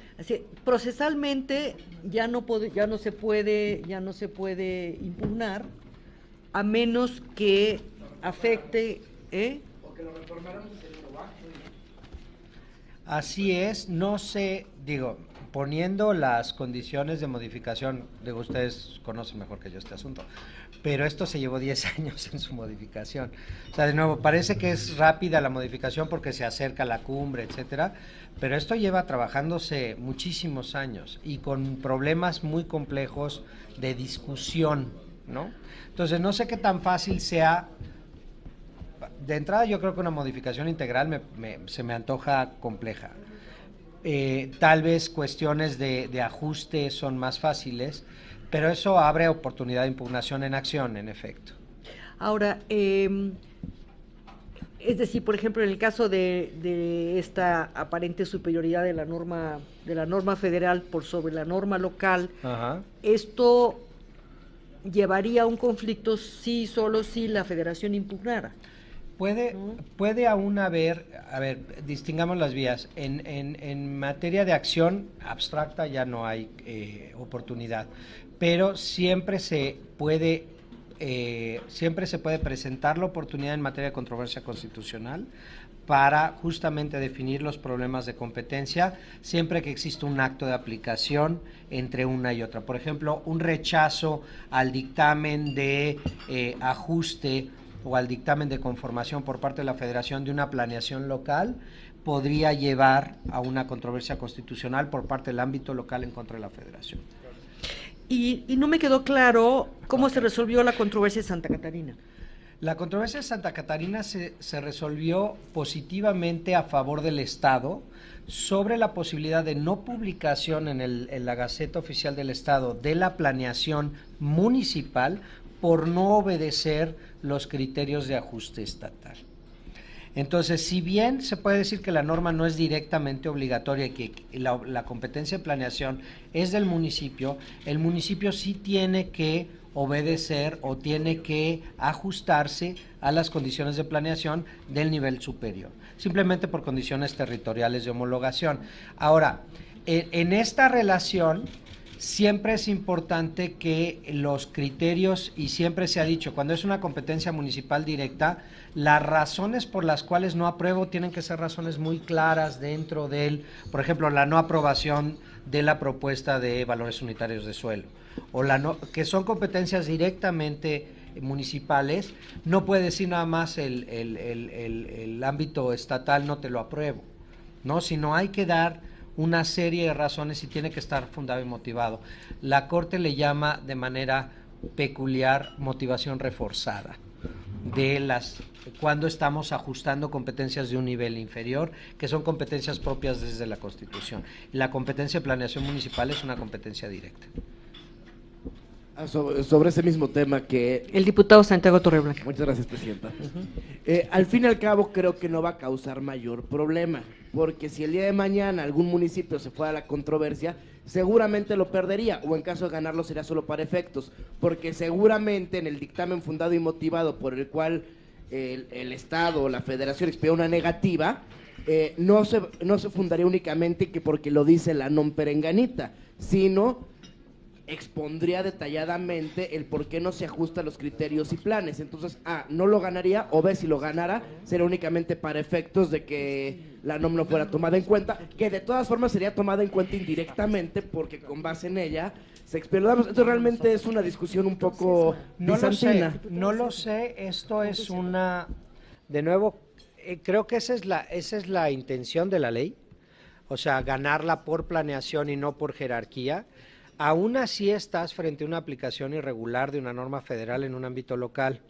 procesalmente ya no se puede impugnar a menos que afecte, O que lo reformáramos en el bajo. Así es, no sé, poniendo las condiciones de modificación, ustedes conocen mejor que yo este asunto, pero esto se llevó 10 años en su modificación. O sea, de nuevo, parece que es rápida la modificación porque se acerca a la cumbre, etcétera, pero esto lleva trabajándose muchísimos años y con problemas muy complejos de discusión, ¿no? Entonces, no sé qué tan fácil sea. De entrada, yo creo que una modificación integral se me antoja compleja. Tal vez cuestiones de ajuste son más fáciles, pero eso abre oportunidad de impugnación en acción, en efecto. Ahora, es decir, por ejemplo, en el caso de esta aparente superioridad de la norma federal por sobre la norma local, Ajá. Esto llevaría a un conflicto solo si la federación impugnara. Puede aún haber, distingamos las vías. En materia de acción abstracta ya no hay oportunidad, pero siempre se puede presentar la oportunidad en materia de controversia constitucional para justamente definir los problemas de competencia, siempre que exista un acto de aplicación entre una y otra. Por ejemplo, un rechazo al dictamen de ajuste o al dictamen de conformación por parte de la Federación de una planeación local podría llevar a una controversia constitucional por parte del ámbito local en contra de la Federación. Y no me quedó claro cómo se resolvió la controversia de Santa Catarina. La controversia de Santa Catarina se resolvió positivamente a favor del Estado sobre la posibilidad de no publicación en la Gaceta Oficial del Estado de la planeación municipal por no obedecer los criterios de ajuste estatal. Entonces, si bien se puede decir que la norma no es directamente obligatoria y que la competencia de planeación es del municipio, el municipio sí tiene que obedecer o tiene que ajustarse a las condiciones de planeación del nivel superior, simplemente por condiciones territoriales de homologación. Ahora, en esta relación siempre es importante que los criterios, y siempre se ha dicho, cuando es una competencia municipal directa, las razones por las cuales no apruebo tienen que ser razones muy claras dentro del, por ejemplo, la no aprobación de la propuesta de valores unitarios de suelo, o que son competencias directamente municipales. No puede decir nada más el ámbito estatal no te lo apruebo, ¿no? Sino hay que dar una serie de razones y tiene que estar fundado y motivado. La Corte le llama de manera peculiar motivación reforzada cuando estamos ajustando competencias de un nivel inferior, que son competencias propias desde la Constitución. La competencia de planeación municipal es una competencia directa. Sobre ese mismo tema que... El diputado Santiago Torreblanca. Muchas gracias, presidenta. Al fin y al cabo, creo que no va a causar mayor problema, porque si el día de mañana algún municipio se fuera a la controversia, seguramente lo perdería, o en caso de ganarlo sería solo para efectos, porque seguramente en el dictamen fundado y motivado por el cual el Estado o la Federación expide una negativa, no se fundaría únicamente que porque lo dice la non perenganita, sino expondría detalladamente el por qué no se ajusta a los criterios y planes. Entonces, A, no lo ganaría, o B, si lo ganara, sería únicamente para efectos de que la NOM no fuera tomada en cuenta, que de todas formas sería tomada en cuenta indirectamente, porque con base en ella se expeludamos. Entonces, realmente es una discusión un poco bizantina. No lo sé, esto es una... De nuevo, creo que esa es la intención de la ley, o sea, ganarla por planeación y no por jerarquía. Aún así estás frente a una aplicación irregular de una norma federal en un ámbito local.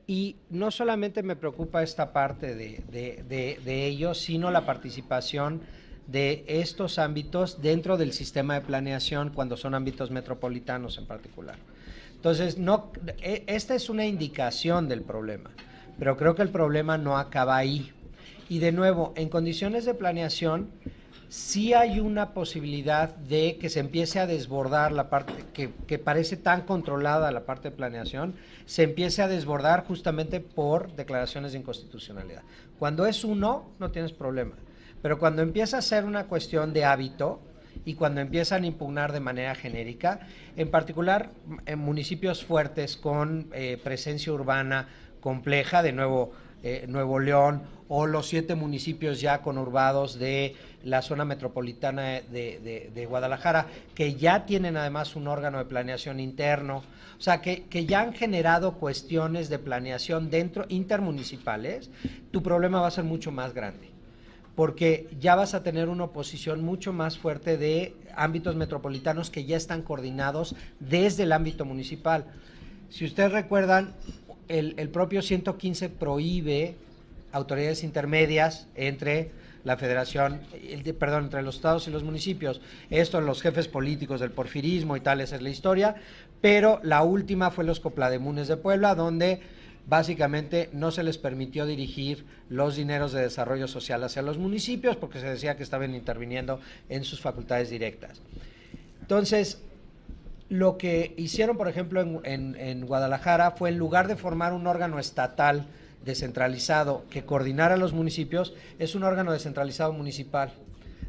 Y no solamente me preocupa esta parte de ello, sino la participación de estos ámbitos dentro del sistema de planeación cuando son ámbitos metropolitanos en particular. Entonces, esta es una indicación del problema, pero creo que el problema no acaba ahí. Y de nuevo, en condiciones de planeación, sí hay una posibilidad de que se empiece a desbordar la parte que parece tan controlada, la parte de planeación, se empiece a desbordar justamente por declaraciones de inconstitucionalidad. Cuando es uno, no tienes problema, pero cuando empieza a ser una cuestión de hábito y cuando empiezan a impugnar de manera genérica, en particular en municipios fuertes con presencia urbana compleja, de nuevo Nuevo León, o los 7 municipios ya conurbados de la zona metropolitana de Guadalajara, que ya tienen además un órgano de planeación interno, o sea, que ya han generado cuestiones de planeación dentro intermunicipales, tu problema va a ser mucho más grande, porque ya vas a tener una oposición mucho más fuerte de ámbitos metropolitanos que ya están coordinados desde el ámbito municipal. Si ustedes recuerdan, el propio 115 prohíbe autoridades intermedias entre la federación, entre los estados y los municipios. Esto, los jefes políticos del porfirismo y tal, esa es la historia, pero la última fue los Coplademunes de Puebla, donde básicamente no se les permitió dirigir los dineros de desarrollo social hacia los municipios porque se decía que estaban interviniendo en sus facultades directas. Entonces, lo que hicieron, por ejemplo, en Guadalajara fue, en lugar de formar un órgano estatal descentralizado que coordinara a los municipios, es un órgano descentralizado municipal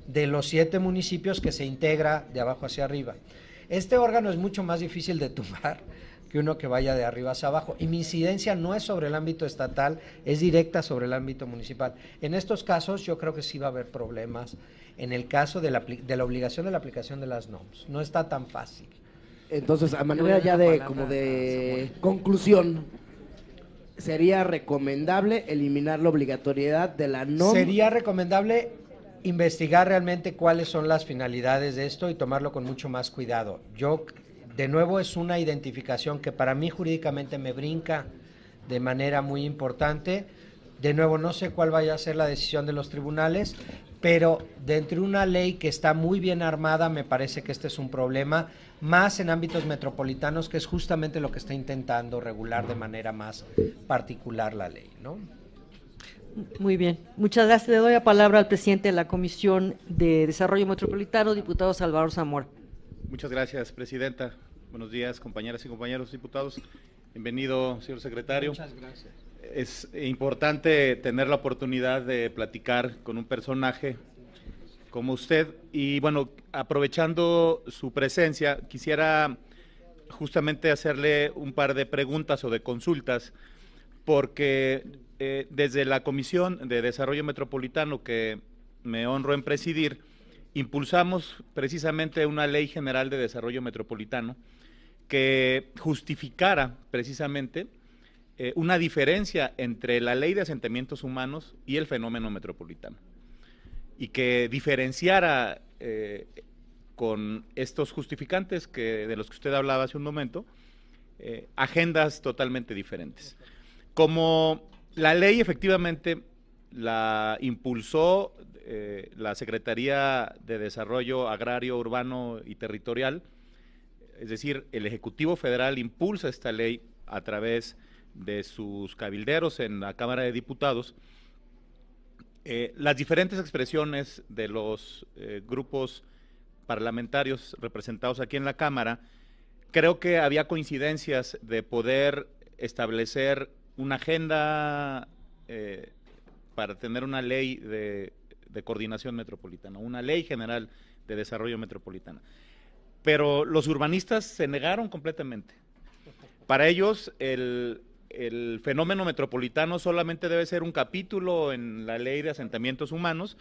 de los 7 municipios que se integra de abajo hacia arriba. Este órgano es mucho más difícil de tumbar que uno que vaya de arriba hacia abajo, y mi incidencia no es sobre el ámbito estatal, es directa sobre el ámbito municipal. En estos casos yo creo que sí va a haber problemas en el caso de la obligación de la aplicación de las NOMs. No está tan fácil. Entonces, a manera ya de conclusión, ¿sería recomendable eliminar la obligatoriedad de la NOM? Sería recomendable investigar realmente cuáles son las finalidades de esto y tomarlo con mucho más cuidado. De nuevo, es una identificación que para mí jurídicamente me brinca de manera muy importante. De nuevo, no sé cuál vaya a ser la decisión de los tribunales, pero dentro de una ley que está muy bien armada, me parece que este es un problema, más en ámbitos metropolitanos, que es justamente lo que está intentando regular de manera más particular la ley, ¿no? Muy bien, muchas gracias. Le doy la palabra al presidente de la Comisión de Desarrollo Metropolitano, diputado Salvador Zamora. Muchas gracias, presidenta. Buenos días, compañeras y compañeros diputados. Bienvenido, señor secretario. Muchas gracias. Es importante tener la oportunidad de platicar con un personaje como usted, y bueno, aprovechando su presencia, quisiera justamente hacerle un par de preguntas o de consultas, porque desde la Comisión de Desarrollo Metropolitano, que me honro en presidir, impulsamos precisamente una Ley General de Desarrollo Metropolitano que justificara precisamente una diferencia entre la Ley de Asentamientos Humanos y el fenómeno metropolitano, y que diferenciara con estos justificantes de los que usted hablaba hace un momento, agendas totalmente diferentes. Como la ley efectivamente la impulsó la Secretaría de Desarrollo Agrario, Urbano y Territorial, es decir, el Ejecutivo Federal impulsa esta ley a través de sus cabilderos en la Cámara de Diputados. Las diferentes expresiones de los grupos parlamentarios representados aquí en la Cámara, creo que había coincidencias de poder establecer una agenda para tener una ley de coordinación metropolitana, una ley general de desarrollo metropolitana. Pero los urbanistas se negaron completamente. Para ellos el fenómeno metropolitano solamente debe ser un capítulo en la ley de asentamientos humanos.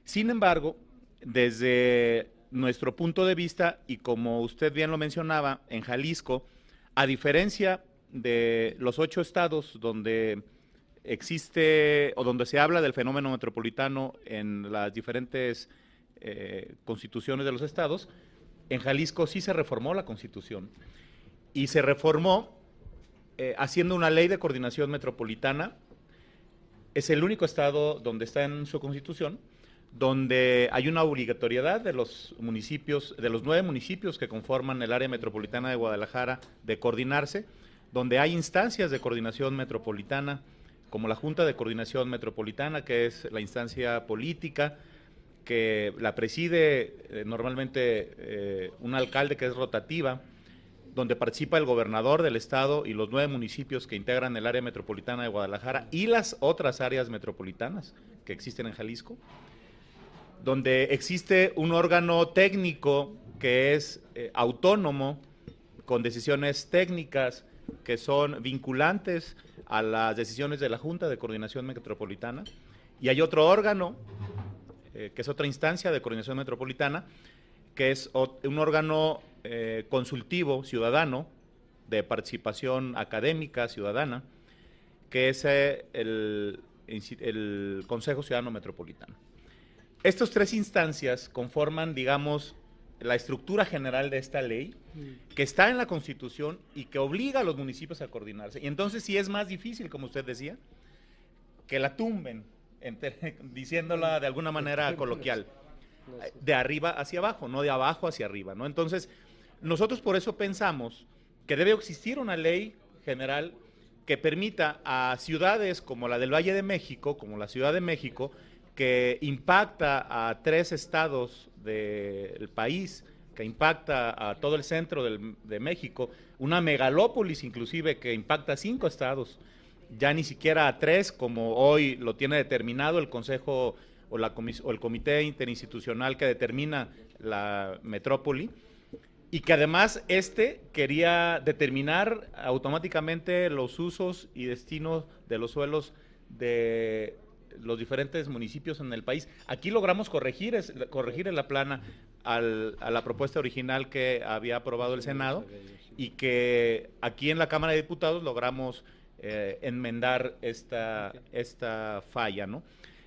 Sin embargo, desde nuestro punto de vista, y como usted bien lo mencionaba, en Jalisco, a diferencia de los 8 estados donde existe o donde se habla del fenómeno metropolitano en las diferentes constituciones de los estados, en Jalisco sí se reformó la Constitución y se reformó haciendo una ley de coordinación metropolitana. Es el único estado donde está en su Constitución, donde hay una obligatoriedad de los municipios, de los 9 municipios que conforman el área metropolitana de Guadalajara, de coordinarse, donde hay instancias de coordinación metropolitana, como la Junta de Coordinación Metropolitana, que es la instancia política, que la preside normalmente un alcalde que es rotativa, donde participa el gobernador del estado y los 9 municipios que integran el área metropolitana de Guadalajara y las otras áreas metropolitanas que existen en Jalisco, donde existe un órgano técnico que es autónomo, con decisiones técnicas que son vinculantes a las decisiones de la Junta de Coordinación Metropolitana, y hay otro órgano, que es otra instancia de coordinación metropolitana, que es un órgano consultivo ciudadano, de participación académica ciudadana, que es el Consejo Ciudadano Metropolitano. Estas 3 instancias conforman, digamos, la estructura general de esta ley, que está en la Constitución y que obliga a los municipios a coordinarse. Y entonces sí es más difícil, como usted decía, que la tumben, diciéndola de alguna manera coloquial, de arriba hacia abajo, no de abajo hacia arriba, ¿no? Entonces, nosotros por eso pensamos que debe existir una ley general que permita a ciudades como la del Valle de México, como la Ciudad de México, que impacta a 3 estados del país, que impacta a todo el centro de México, una megalópolis inclusive que impacta a 5 estados, ya ni siquiera a 3, como hoy lo tiene determinado el Consejo o el Comité Interinstitucional que determina la metrópoli, y que además quería determinar automáticamente los usos y destinos de los suelos de los diferentes municipios en el país. Aquí logramos corregir en la plana a la propuesta original que había aprobado el Senado, y que aquí en la Cámara de Diputados logramos enmendar esta falla, ¿no?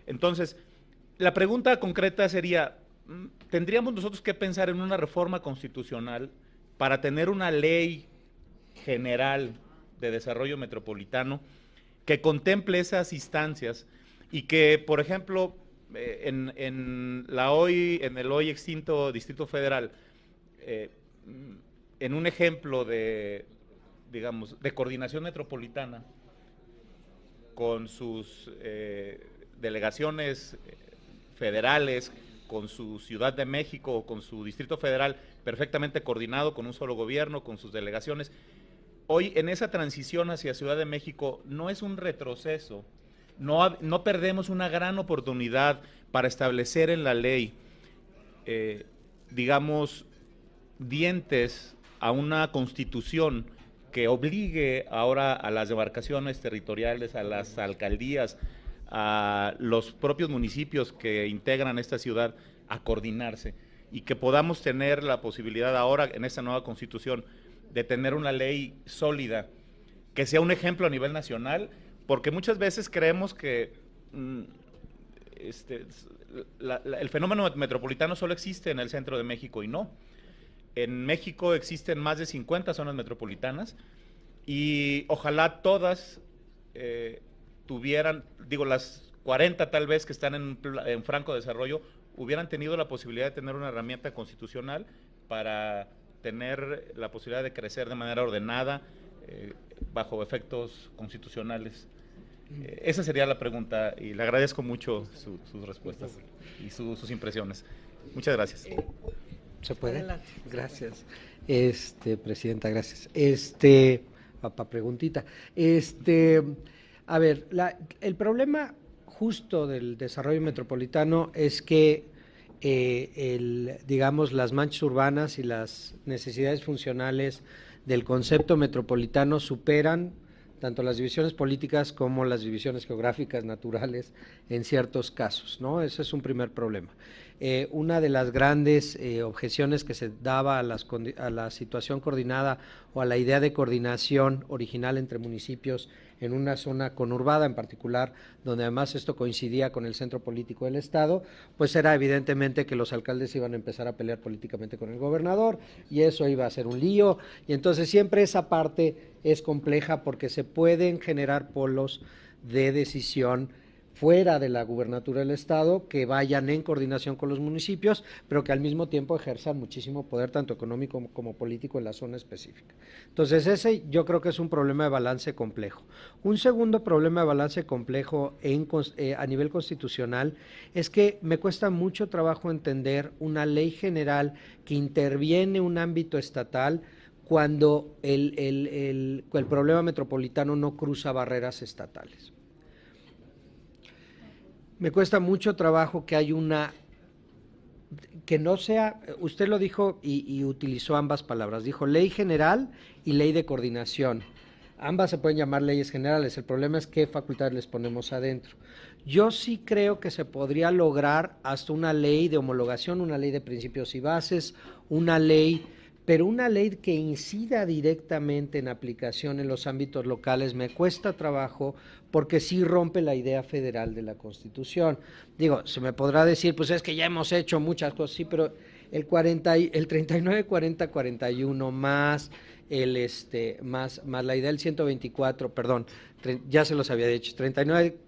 Entonces, la pregunta concreta sería, ¿tendríamos nosotros que pensar en una reforma constitucional para tener una ley general de desarrollo metropolitano que contemple esas instancias y que, por ejemplo, en el hoy extinto Distrito Federal, en un ejemplo de coordinación metropolitana con sus delegaciones federales, con su Ciudad de México o con su Distrito Federal perfectamente coordinado, con un solo gobierno, con sus delegaciones, hoy en esa transición hacia Ciudad de México no es un retroceso, no perdemos una gran oportunidad para establecer en la ley, dientes a una constitución que obligue ahora a las demarcaciones territoriales, a las alcaldías, a los propios municipios que integran esta ciudad a coordinarse, y que podamos tener la posibilidad ahora en esta nueva constitución de tener una ley sólida, que sea un ejemplo a nivel nacional, porque muchas veces creemos que el fenómeno metropolitano solo existe en el centro de México, y no. En México existen más de 50 zonas metropolitanas, y ojalá todas tuvieran, las 40 tal vez que están en franco desarrollo, hubieran tenido la posibilidad de tener una herramienta constitucional para tener la posibilidad de crecer de manera ordenada, bajo efectos constitucionales. Esa sería la pregunta y le agradezco mucho sus respuestas y sus impresiones. Muchas gracias. ¿Se puede? Adelante. Gracias. Presidenta, gracias. Preguntita. A ver, el problema justo del desarrollo metropolitano es que digamos, las manchas urbanas y las necesidades funcionales del concepto metropolitano superan tanto las divisiones políticas como las divisiones geográficas naturales en ciertos casos, ¿no? Ese es un primer problema. Una de las grandes objeciones que se daba a la situación coordinada o a la idea de coordinación original entre municipios en una zona conurbada en particular, donde además esto coincidía con el centro político del Estado, pues era evidentemente que los alcaldes iban a empezar a pelear políticamente con el gobernador y eso iba a ser un lío, y entonces siempre esa parte es compleja porque se pueden generar polos de decisión fuera de la gubernatura del Estado, que vayan en coordinación con los municipios, pero que al mismo tiempo ejerzan muchísimo poder, tanto económico como político, en la zona específica. Entonces, ese yo creo que es un problema de balance complejo. Un segundo problema de balance complejo a nivel constitucional es que me cuesta mucho trabajo entender una ley general que interviene un ámbito estatal cuando el problema metropolitano no cruza barreras estatales. Me cuesta mucho trabajo que hay que no sea, usted lo dijo y utilizó ambas palabras, dijo ley general y ley de coordinación. Ambas se pueden llamar leyes generales, el problema es qué facultades les ponemos adentro. Yo sí creo que se podría lograr hasta una ley de homologación, una ley de principios y bases, pero una ley que incida directamente en aplicación en los ámbitos locales me cuesta trabajo porque sí rompe la idea federal de la Constitución. Digo, se me podrá decir, pues es que ya hemos hecho muchas cosas, sí, pero el 39-40-41 más más la idea del 124, perdón, ya se los había dicho, 39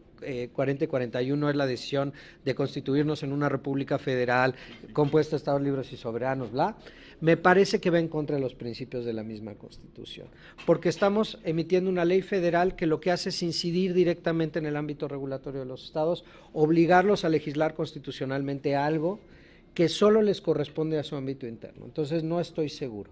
40 y 41 es la decisión de constituirnos en una república federal compuesta de estados libres y soberanos, bla. Me parece que va en contra de los principios de la misma Constitución, porque estamos emitiendo una ley federal que lo que hace es incidir directamente en el ámbito regulatorio de los estados, obligarlos a legislar constitucionalmente algo que solo les corresponde a su ámbito interno. Entonces no estoy seguro.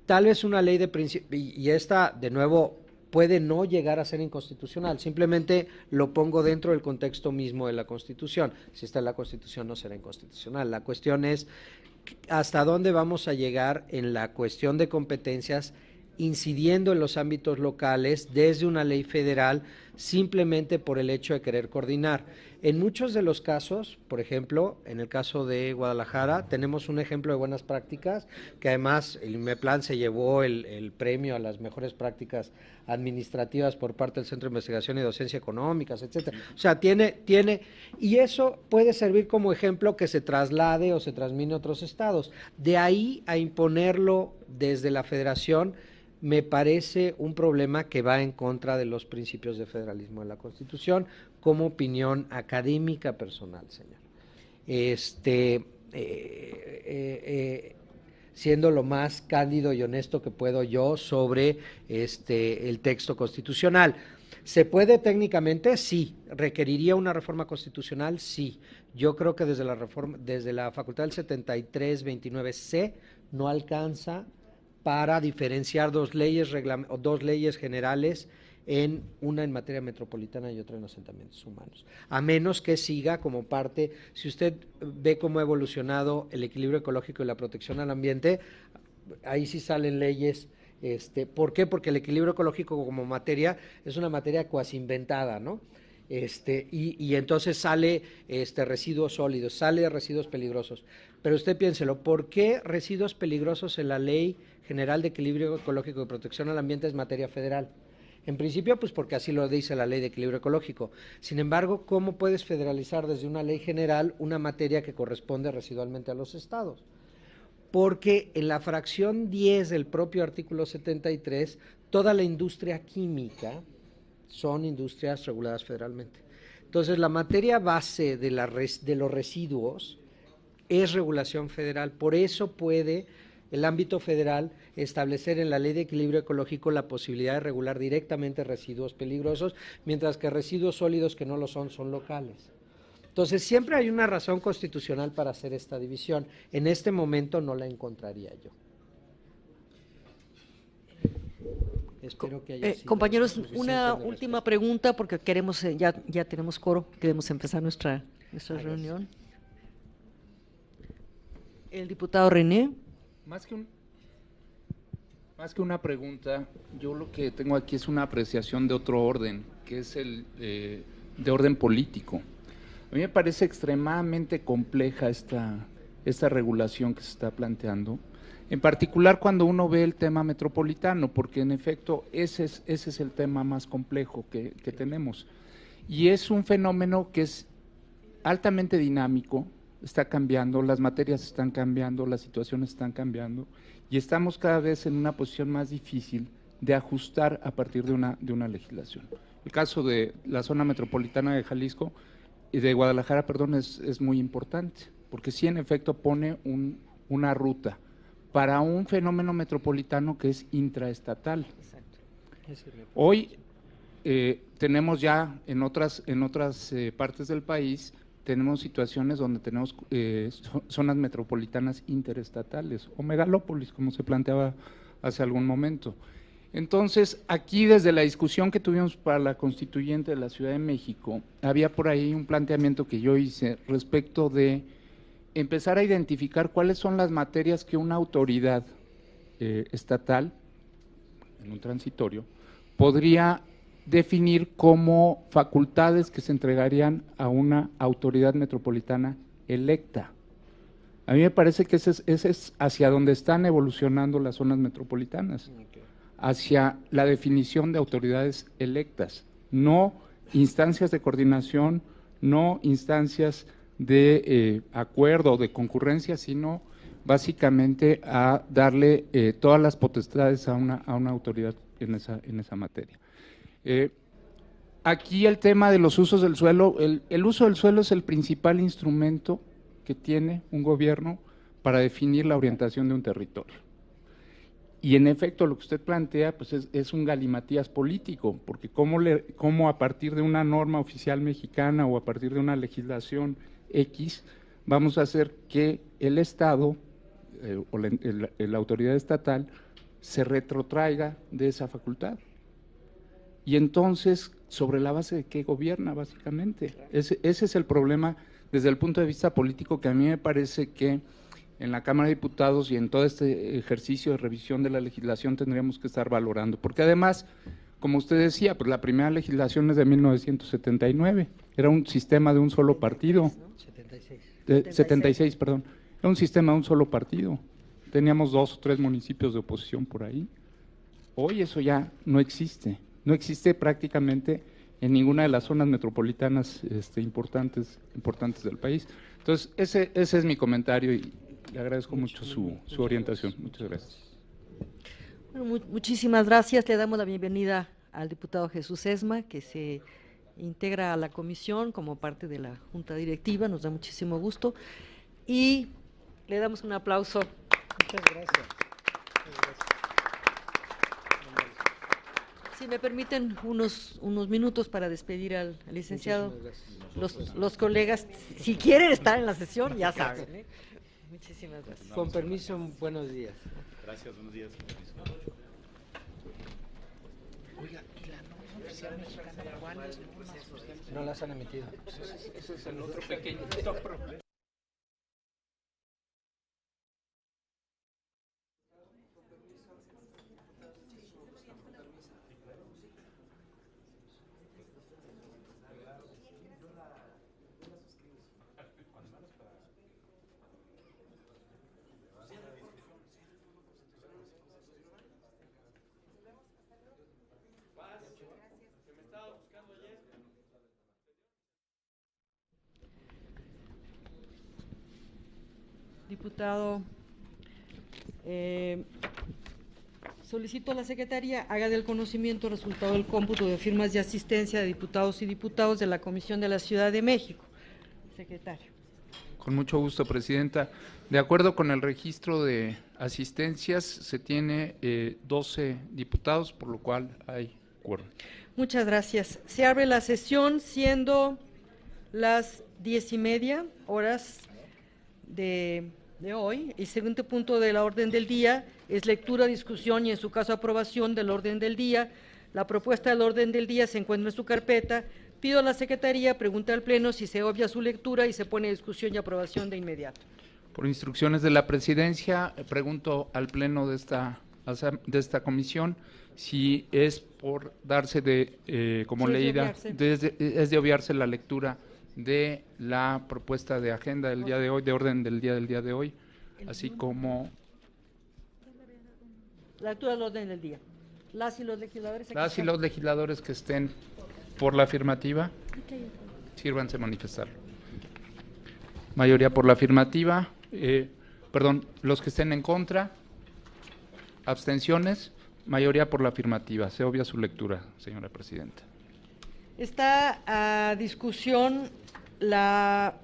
Tal vez una ley de principios, y esta de nuevo puede no llegar a ser inconstitucional, simplemente lo pongo dentro del contexto mismo de la Constitución. Si está en la Constitución no será inconstitucional. La cuestión es hasta dónde vamos a llegar en la cuestión de competencias incidiendo en los ámbitos locales desde una ley federal simplemente por el hecho de querer coordinar. En muchos de los casos, por ejemplo, en el caso de Guadalajara, tenemos un ejemplo de buenas prácticas, que además el IMEPLAN se llevó el premio a las mejores prácticas administrativas por parte del Centro de Investigación y Docencia Económicas, etcétera. O sea, y eso puede servir como ejemplo que se traslade o se transmine a otros estados. De ahí a imponerlo desde la federación, me parece un problema que va en contra de los principios de federalismo de la Constitución, como opinión académica personal, señor. Siendo lo más cándido y honesto que puedo yo sobre el texto constitucional. ¿Se puede técnicamente? Sí. ¿Requeriría una reforma constitucional? Sí. Yo creo que desde la facultad del 73-29C no alcanza para diferenciar dos leyes generales, una en materia metropolitana y otra en asentamientos humanos, a menos que siga como parte. Si usted ve cómo ha evolucionado el equilibrio ecológico y la protección al ambiente, ahí sí salen leyes. ¿Por qué? Porque el equilibrio ecológico como materia es una materia cuasi inventada, ¿no? Y entonces sale residuos sólidos, sale residuos peligrosos. Pero usted piénselo, ¿por qué residuos peligrosos en la Ley General de Equilibrio Ecológico y Protección al Ambiente es materia federal? En principio, pues porque así lo dice la Ley de Equilibrio Ecológico. Sin embargo, ¿cómo puedes federalizar desde una ley general una materia que corresponde residualmente a los estados? Porque en la fracción 10 del propio artículo 73, toda la industria química son industrias reguladas federalmente. Entonces, la materia base de los residuos es regulación federal, por eso puede el ámbito federal, establecer en la Ley de Equilibrio Ecológico la posibilidad de regular directamente residuos peligrosos, mientras que residuos sólidos que no lo son locales. Entonces, siempre hay una razón constitucional para hacer esta división. En este momento no la encontraría yo. Espero que haya sido compañeros, una última pregunta, porque queremos, ya tenemos coro, queremos empezar nuestra reunión. El diputado René. Más que una pregunta, yo lo que tengo aquí es una apreciación de otro orden, que es el de orden político. A mí me parece extremadamente compleja esta regulación que se está planteando, en particular cuando uno ve el tema metropolitano, porque en efecto ese es el tema más complejo que tenemos. Y es un fenómeno que es altamente dinámico, está cambiando, las materias están cambiando, las situaciones están cambiando, y estamos cada vez en una posición más difícil de ajustar a partir de una legislación. El caso de la zona metropolitana de Jalisco y de Guadalajara, perdón, es muy importante, porque sí en efecto pone una ruta para un fenómeno metropolitano que es intraestatal. Hoy tenemos ya en otras partes del país, tenemos situaciones donde tenemos zonas metropolitanas interestatales, o megalópolis, como se planteaba hace algún momento. Entonces, aquí desde la discusión que tuvimos para la constituyente de la Ciudad de México, había por ahí un planteamiento que yo hice respecto de empezar a identificar cuáles son las materias que una autoridad estatal, en un transitorio, podría definir como facultades que se entregarían a una autoridad metropolitana electa. A mí me parece que ese es hacia donde están evolucionando las zonas metropolitanas, hacia la definición de autoridades electas, no instancias de coordinación, no instancias de acuerdo o de concurrencia, sino básicamente a darle todas las potestades a una autoridad en esa materia. Aquí el tema de los usos del suelo, el uso del suelo es el principal instrumento que tiene un gobierno para definir la orientación de un territorio. Y en efecto lo que usted plantea pues es un galimatías político, porque cómo a partir de una norma oficial mexicana o a partir de una legislación X vamos a hacer que el Estado o la autoridad estatal se retrotraiga de esa facultad. Y entonces, ¿sobre la base de qué gobierna básicamente? Ese es el problema desde el punto de vista político, que a mí me parece que en la Cámara de Diputados y en todo este ejercicio de revisión de la legislación tendríamos que estar valorando, porque además, como usted decía, pues la primera legislación es de 1979, era un sistema de un solo partido. 76, perdón, era un sistema de un solo partido, teníamos 2 o 3 municipios de oposición por ahí. Hoy eso ya no existe prácticamente en ninguna de las zonas metropolitanas importantes del país. Entonces, ese es mi comentario y le agradezco mucho su orientación. Muchas gracias. Bueno, muchísimas gracias. Le damos la bienvenida al diputado Jesús Esma, que se integra a la comisión como parte de la Junta Directiva. Nos da muchísimo gusto. Y le damos un aplauso. Muchas gracias. Si me permiten unos minutos para despedir al licenciado. Los colegas, si quieren estar en la sesión, ya saben. Muchísimas gracias. Con permiso, buenos días. Gracias, buenos días. Oiga, ¿y la norma oficial mexicana cuáles normas sociales? No las han emitido. Ese es el otro pequeño problema. Diputado, solicito a la Secretaría haga del conocimiento el resultado del cómputo de firmas de asistencia de diputados y diputadas de la Comisión de la Ciudad de México. Secretario. Con mucho gusto, Presidenta. De acuerdo con el registro de asistencias, se tiene 12 diputados, por lo cual hay quórum. Muchas gracias. Se abre la sesión siendo las 10:30 de hoy. El siguiente punto de la orden del día es lectura, discusión y en su caso aprobación del orden del día. La propuesta del orden del día se encuentra en su carpeta. Pido a la Secretaría, pregunta al Pleno si se obvia su lectura y se pone a discusión y aprobación de inmediato. Por instrucciones de la Presidencia, pregunto al Pleno de esta comisión si es por darse como Sí, leída, es de obviarse la lectura de la propuesta de agenda del día de hoy, de orden del día de hoy, así como La lectura del orden del día. Las y los legisladores que estén por la afirmativa, sírvanse manifestar. Mayoría por la afirmativa, los que estén en contra, abstenciones, mayoría por la afirmativa. Se obvia su lectura, señora Presidenta. Está a discusión la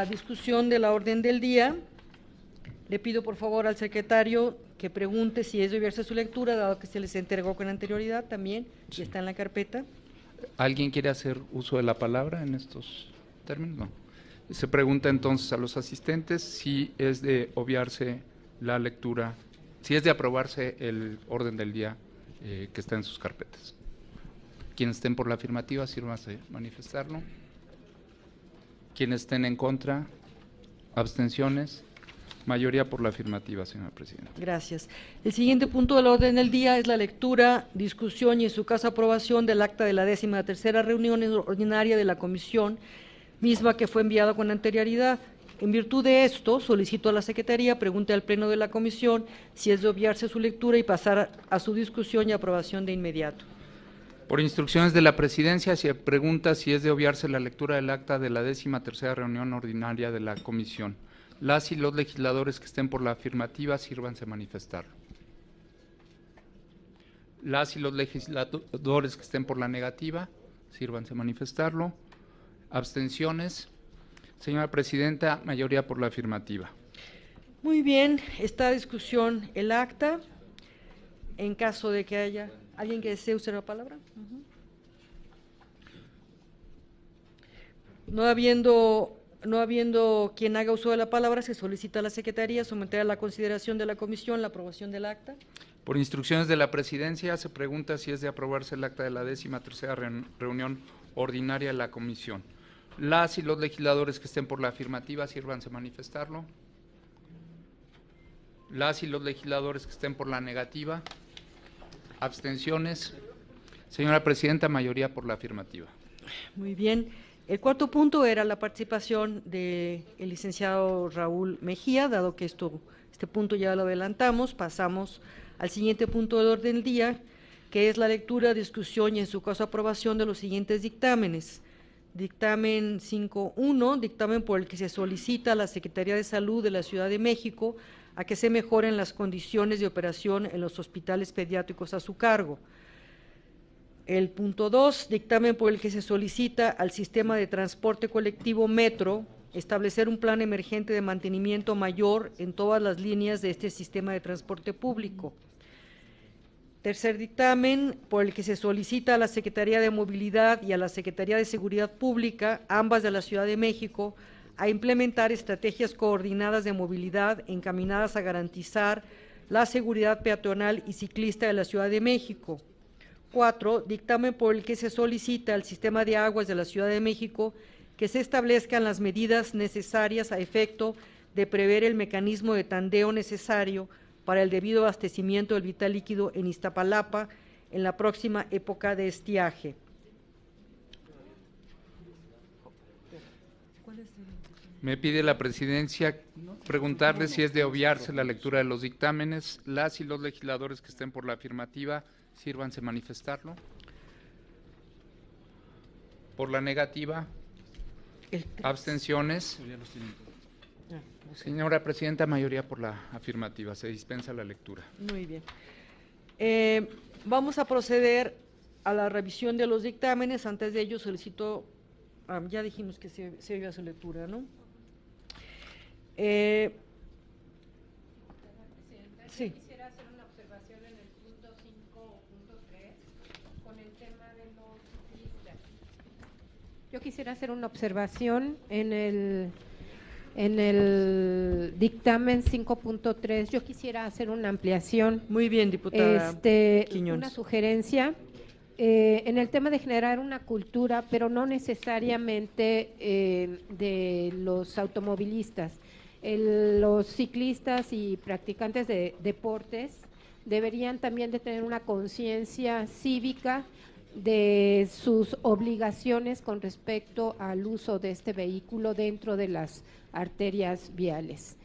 discusión de la orden del día. Le pido por favor al secretario que pregunte si es de obviarse su lectura, dado que se les entregó con anterioridad también, y está en la carpeta. ¿Alguien quiere hacer uso de la palabra en estos términos? No. Se pregunta entonces a los asistentes si es de obviarse la lectura, si es de aprobarse el orden del día que está en sus carpetas. Quienes estén por la afirmativa, sírvanse manifestarlo. Quienes estén en contra, abstenciones, mayoría por la afirmativa, señora Presidenta. Gracias. El siguiente punto del orden del día es la lectura, discusión y en su caso aprobación del acta de la 13ª reunión ordinaria de la Comisión, misma que fue enviada con anterioridad. En virtud de esto, solicito a la Secretaría pregunte al Pleno de la Comisión si es de obviarse su lectura y pasar a su discusión y aprobación de inmediato. Por instrucciones de la Presidencia, se pregunta si es de obviarse la lectura del acta de la 13ª reunión ordinaria de la Comisión. Las y los legisladores que estén por la afirmativa, sírvanse manifestar. Las y los legisladores que estén por la negativa, sírvanse manifestarlo. Abstenciones. Señora Presidenta, mayoría por la afirmativa. Muy bien, está a discusión el acta. En caso de que haya alguien que desee usar la palabra. No habiendo quien haga uso de la palabra, se solicita a la Secretaría someter a la consideración de la Comisión la aprobación del acta. Por instrucciones de la Presidencia, se pregunta si es de aprobarse el acta de la 13ª reunión ordinaria de la Comisión. Las y los legisladores que estén por la afirmativa, sírvanse manifestarlo. Las y los legisladores que estén por la negativa, abstenciones. Señora Presidenta, mayoría por la afirmativa. Muy bien. El cuarto punto era la participación del licenciado Raúl Mejía. Dado que este punto ya lo adelantamos, pasamos al siguiente punto del orden del día, que es la lectura, discusión y en su caso aprobación de los siguientes dictámenes. Dictamen 5.1, dictamen por el que se solicita a la Secretaría de Salud de la Ciudad de México a que se mejoren las condiciones de operación en los hospitales pediátricos a su cargo. El punto 2, dictamen por el que se solicita al sistema de transporte colectivo Metro establecer un plan emergente de mantenimiento mayor en todas las líneas de este sistema de transporte público. Tercer dictamen, por el que se solicita a la Secretaría de Movilidad y a la Secretaría de Seguridad Pública, ambas de la Ciudad de México, a implementar estrategias coordinadas de movilidad encaminadas a garantizar la seguridad peatonal y ciclista de la Ciudad de México. 4, dictamen por el que se solicita al Sistema de Aguas de la Ciudad de México que se establezcan las medidas necesarias a efecto de prever el mecanismo de tandeo necesario para el debido abastecimiento del vital líquido en Iztapalapa en la próxima época de estiaje. Me pide la Presidencia preguntarle si es de obviarse la lectura de los dictámenes. Las y los legisladores que estén por la afirmativa, sírvanse manifestarlo. Por la negativa, abstenciones. Señora Presidenta, mayoría por la afirmativa. Se dispensa la lectura. Muy bien. Vamos a proceder a la revisión de los dictámenes. Antes de ello solicito, ya dijimos que se oiga su lectura, ¿no? Sí. Yo quisiera hacer una observación en el punto 5.3 con el tema de los ciclistas. Yo quisiera hacer una observación en el dictamen 5.3. Yo quisiera hacer una ampliación. Muy bien, diputada Quiñones. Una sugerencia en el tema de generar una cultura, pero no necesariamente de los automovilistas. Los ciclistas y practicantes de deportes deberían también de tener una conciencia cívica de sus obligaciones con respecto al uso de este vehículo dentro de las arterias viales.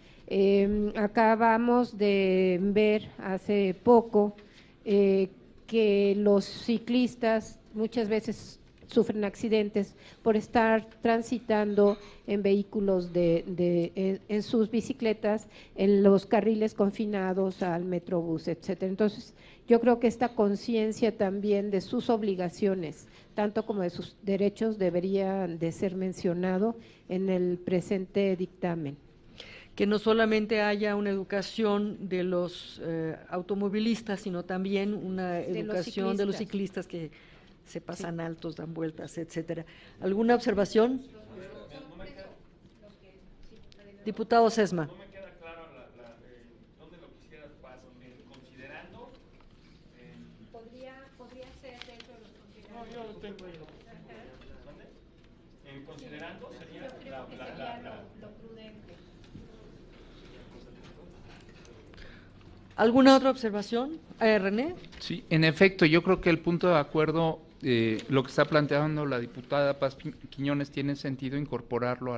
Acabamos de ver hace poco que los ciclistas muchas veces sufren accidentes por estar transitando en vehículos en sus bicicletas, en los carriles confinados al Metrobús, etcétera. Entonces, yo creo que esta conciencia también de sus obligaciones, tanto como de sus derechos, debería de ser mencionado en el presente dictamen. Que no solamente haya una educación de los automovilistas, sino también una educación de los ciclistas que se pasan altos, dan vueltas, etcétera. ¿Alguna observación? Diputado Sesma. No me queda claro dónde lo quisieras considerando. Podría ser dentro de los considerandos. No, yo lo tengo ahí. ¿Dónde? En considerando sería lo prudente. ¿Alguna otra observación? René. Sí, en efecto, yo creo que el punto de acuerdo, lo que está planteando la diputada Paz Quiñones, tiene sentido incorporarlo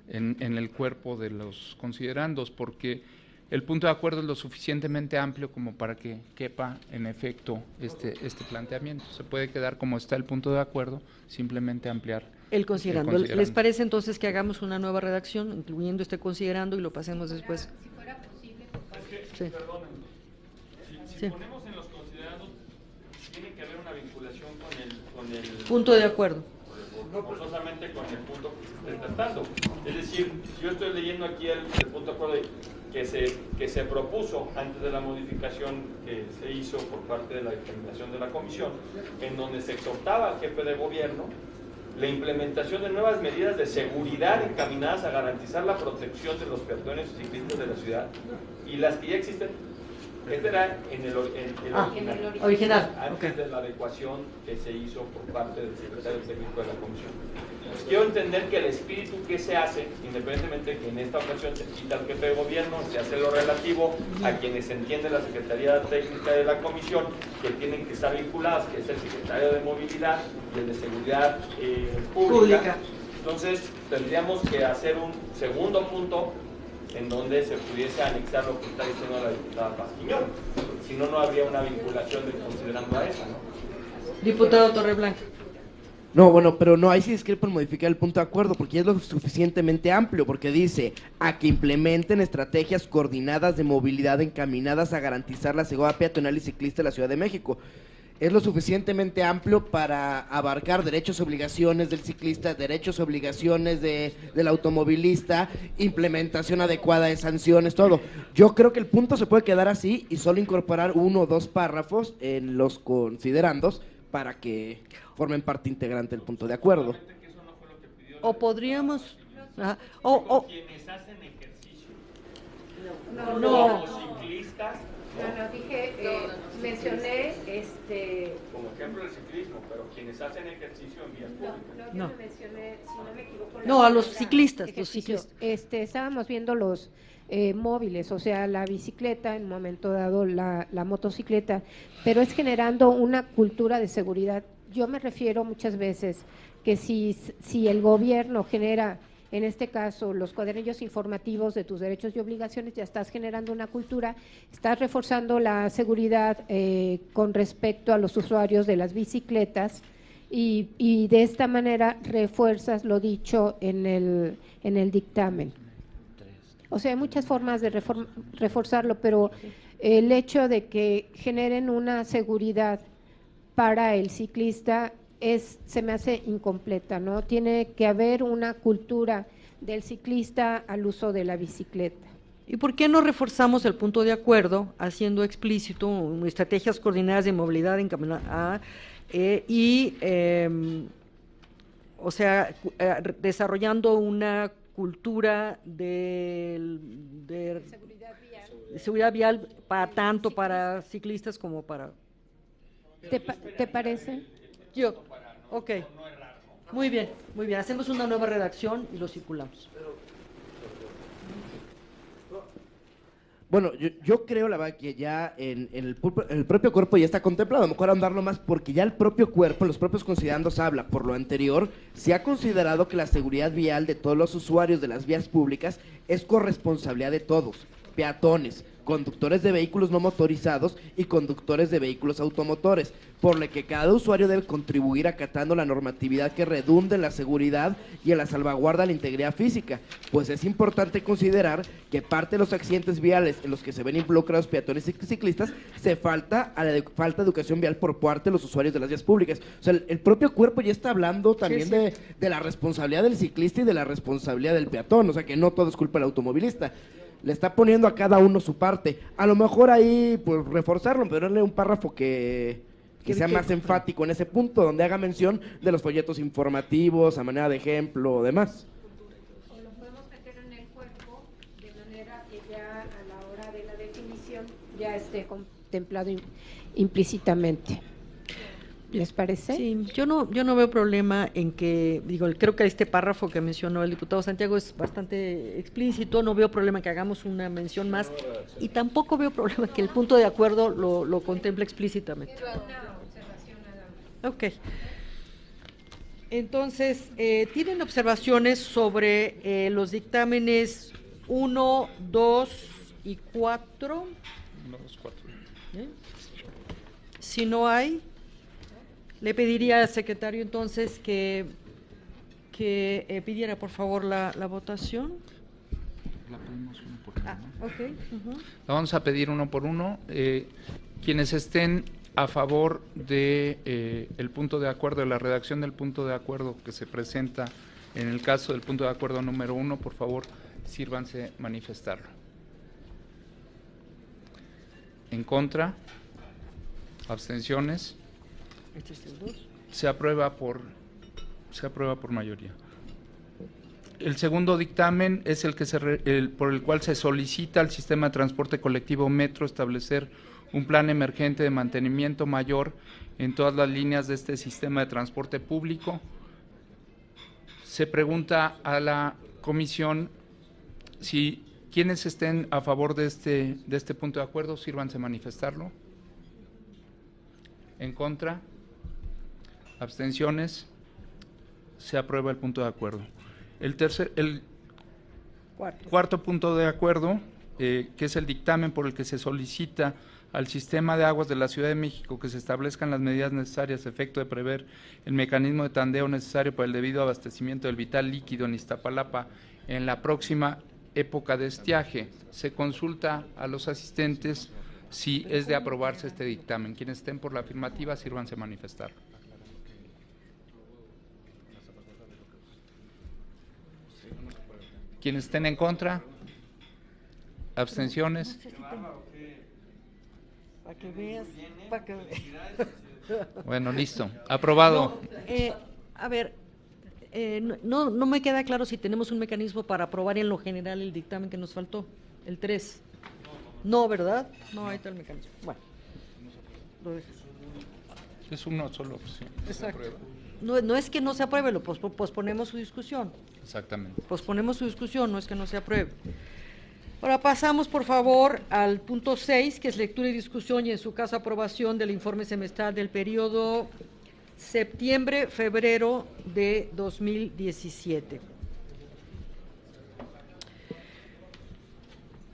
en el cuerpo de los considerandos, porque el punto de acuerdo es lo suficientemente amplio como para que quepa en efecto este planteamiento. Se puede quedar como está el punto de acuerdo, simplemente ampliar el considerando. ¿Les parece entonces que hagamos una nueva redacción, incluyendo este considerando, y lo pasemos después? Si fuera posible, por favor. Sí. Perdónenme. Si ponemos en los considerados, tiene que haber una vinculación con el punto de acuerdo. Forzosamente con el punto que se esté tratando. Es decir, yo estoy leyendo aquí el punto de acuerdo que se propuso antes de la modificación que se hizo por parte de la determinación de la comisión, en donde se exhortaba al jefe de gobierno la implementación de nuevas medidas de seguridad encaminadas a garantizar la protección de los peatones y ciclistas de la ciudad, y las que ya existen. Este era en el original, antes de la adecuación que se hizo por parte del secretario técnico de la comisión. Pues quiero entender que el espíritu que se hace, independientemente de que en esta ocasión se quita al jefe de gobierno, se hace lo relativo a quienes entiende la Secretaría Técnica de la comisión, que tienen que estar vinculadas, que es el secretario de Movilidad y el de Seguridad Pública. Entonces tendríamos que hacer un segundo punto en donde se pudiese anexar lo que está diciendo la diputada Paz Quiñones, porque si no, no habría una vinculación de considerando a esa, ¿no? Diputado Torreblanca. No, bueno, pero no, ahí sí discrepo en modificar el punto de acuerdo, porque ya es lo suficientemente amplio, porque dice a que implementen estrategias coordinadas de movilidad encaminadas a garantizar la seguridad peatonal y ciclista de la Ciudad de México. Es lo suficientemente amplio para abarcar derechos y obligaciones del ciclista, derechos y obligaciones del automovilista, implementación adecuada de sanciones, todo. Yo creo que el punto se puede quedar así y solo incorporar 1 o 2 párrafos en los considerandos para que formen parte integrante del punto de acuerdo. O podríamos... quienes hacen ejercicio. No. Los ciclistas. No, dije, mencioné como ejemplo el ciclismo, pero quienes hacen ejercicio en vías públicas. No, mencioné, si no me equivoco. No, a los ciclistas, los ciclistas. Estábamos viendo los móviles, o sea, la bicicleta, en un momento dado la motocicleta, pero es generando una cultura de seguridad. Yo me refiero muchas veces que si el gobierno genera, en este caso, los cuadernillos informativos de tus derechos y obligaciones, ya estás generando una cultura, estás reforzando la seguridad con respecto a los usuarios de las bicicletas y de esta manera refuerzas lo dicho en el dictamen. O sea, hay muchas formas de reforzarlo, pero el hecho de que generen una seguridad para el ciclista se me hace incompleta, ¿no? Tiene que haber una cultura del ciclista al uso de la bicicleta. ¿Y por qué no reforzamos el punto de acuerdo haciendo explícito estrategias coordinadas de movilidad encaminadas desarrollando una cultura de seguridad vial tanto para ciclistas como para... ¿Te parece? Ok. Muy bien. Hacemos una nueva redacción y lo circulamos. Bueno, yo creo, la verdad, que ya en el propio cuerpo ya está contemplado, a lo mejor ahondarlo más, porque ya el propio cuerpo, los propios considerandos habla. Por lo anterior, se ha considerado que la seguridad vial de todos los usuarios de las vías públicas es corresponsabilidad de todos, peatones, conductores de vehículos no motorizados y conductores de vehículos automotores, por lo que cada usuario debe contribuir acatando la normatividad que redunde en la seguridad y en la salvaguarda de la integridad física, pues es importante considerar que parte de los accidentes viales en los que se ven involucrados peatones y ciclistas se falta educación vial por parte de los usuarios de las vías públicas. O sea, el propio cuerpo ya está hablando también de la responsabilidad del ciclista y de la responsabilidad del peatón, o sea que no todo es culpa del automovilista. Le está poniendo a cada uno su parte. A lo mejor ahí, pues, reforzarlo, pero darle un párrafo que sea más enfático en ese punto, donde haga mención de los folletos informativos, a manera de ejemplo o demás. O lo podemos meter en el cuerpo, de manera que ya a la hora de la definición ya esté contemplado implícitamente. ¿Les parece? Sí, yo no veo problema en que, creo que este párrafo que mencionó el diputado Santiago es bastante explícito, no veo problema en que hagamos una mención más y tampoco veo problema en que el punto de acuerdo lo contemple explícitamente. Ok. Entonces, ¿tienen observaciones sobre los dictámenes 1, 2 y 4? 1, 2, 4. Si no hay... Le pediría al secretario entonces que pidiera por favor la votación. La pedimos uno por uno. Ok. La vamos a pedir uno por uno. Quienes estén a favor de el punto de acuerdo, de la redacción del punto de acuerdo que se presenta en el caso del punto de acuerdo número 1, por favor, sírvanse manifestarlo. En contra, abstenciones. Se aprueba por mayoría. El segundo dictamen es el que por el cual se solicita al sistema de transporte colectivo Metro establecer un plan emergente de mantenimiento mayor en todas las líneas de este sistema de transporte público. Se pregunta a la comisión si quienes estén a favor de este punto de acuerdo, sírvanse manifestarlo. En contra, abstenciones, se aprueba el punto de acuerdo. El cuarto punto de acuerdo, que es el dictamen por el que se solicita al sistema de aguas de la Ciudad de México que se establezcan las medidas necesarias a efecto de prever el mecanismo de tandeo necesario para el debido abastecimiento del vital líquido en Iztapalapa en la próxima época de estiaje. Se consulta a los asistentes si es de aprobarse este dictamen. Quienes estén por la afirmativa, sírvanse manifestar. Quienes estén en contra, abstenciones. Para que veas. Bueno, listo. Aprobado. A ver, no me queda claro si tenemos un mecanismo para aprobar en lo general el dictamen que nos faltó, el 3. No, ¿verdad? No, ahí está el mecanismo. Bueno, lo dejas. Es uno solo. Sí, exacto. No es que no se apruebe, lo posponemos su discusión. Exactamente. Posponemos su discusión, no es que no se apruebe. Ahora pasamos, por favor, al punto 6, que es lectura y discusión y, en su caso, aprobación del informe semestral del periodo septiembre-febrero de 2017.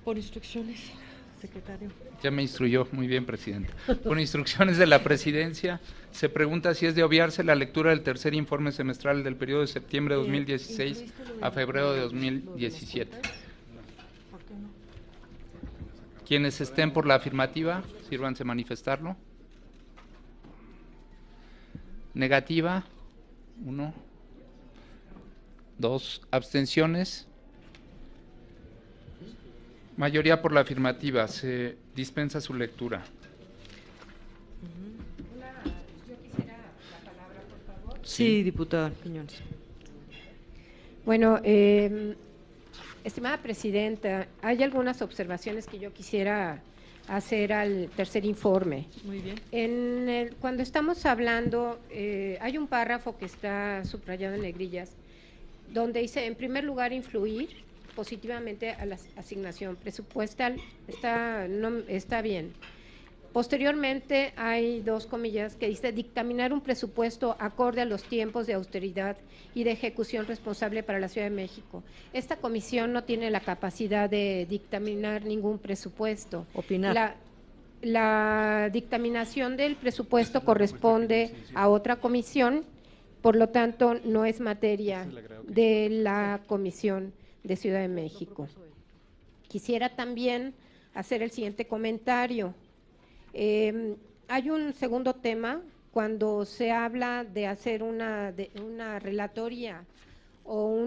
Por instrucciones, secretario. Ya me instruyó, muy bien, presidenta. Por instrucciones de la presidencia, se pregunta si es de obviarse la lectura del tercer informe semestral del periodo de septiembre de 2016 a febrero de 2017. ¿Por qué no? Quienes estén por la afirmativa, sírvanse manifestarlo. Negativa, 1. 2 abstenciones. Mayoría por la afirmativa. Se dispensa su lectura. Yo quisiera la palabra, por favor. Sí, diputada Quiñones. Bueno, estimada presidenta, hay algunas observaciones que yo quisiera hacer al tercer informe. Muy bien. Cuando estamos hablando, hay un párrafo que está subrayado en negrillas, donde dice, en primer lugar, influir positivamente a la asignación presupuestal. Está bien. Posteriormente hay 2 comillas que dice dictaminar un presupuesto acorde a los tiempos de austeridad y de ejecución responsable para la Ciudad de México. Esta comisión no tiene la capacidad de dictaminar ningún presupuesto. Opinar. La dictaminación del presupuesto corresponde a otra comisión, por lo tanto no es materia de la Comisión de Ciudad de México. Quisiera también hacer el siguiente comentario. Hay un segundo tema cuando se habla de hacer una relatoría o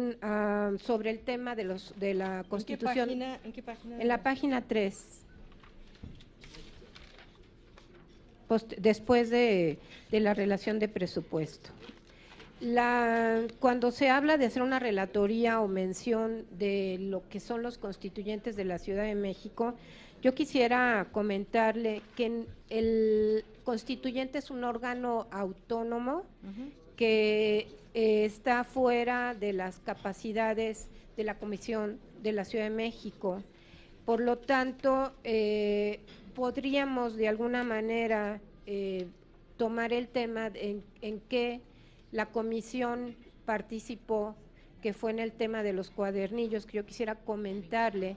sobre el tema de la Constitución. ¿En qué página? En la página 3. Después de la relación de presupuesto. Cuando se habla de hacer una relatoría o mención de lo que son los constituyentes de la Ciudad de México, yo quisiera comentarle que el constituyente es un órgano autónomo que está fuera de las capacidades de la Comisión de la Ciudad de México. Por lo tanto, podríamos de alguna manera tomar el tema en que la comisión participó, que fue en el tema de los cuadernillos, que yo quisiera comentarle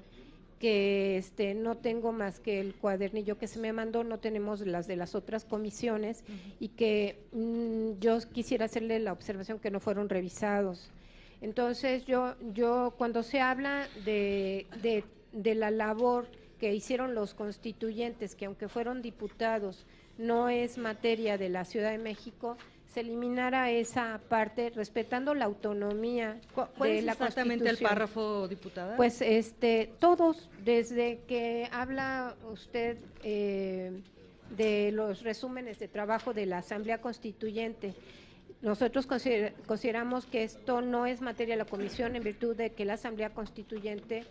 que no tengo más que el cuadernillo que se me mandó, no tenemos las de las otras comisiones y que yo quisiera hacerle la observación que no fueron revisados. Entonces yo cuando se habla de la labor que hicieron los constituyentes, que aunque fueron diputados, no es materia de la Ciudad de México, se eliminara esa parte respetando la autonomía ¿Cuál de es la exactamente Constitución. el párrafo, diputada? Pues todos, desde que habla usted de los resúmenes de trabajo de la Asamblea Constituyente, nosotros consideramos que esto no es materia de la Comisión en virtud de que la Asamblea Constituyente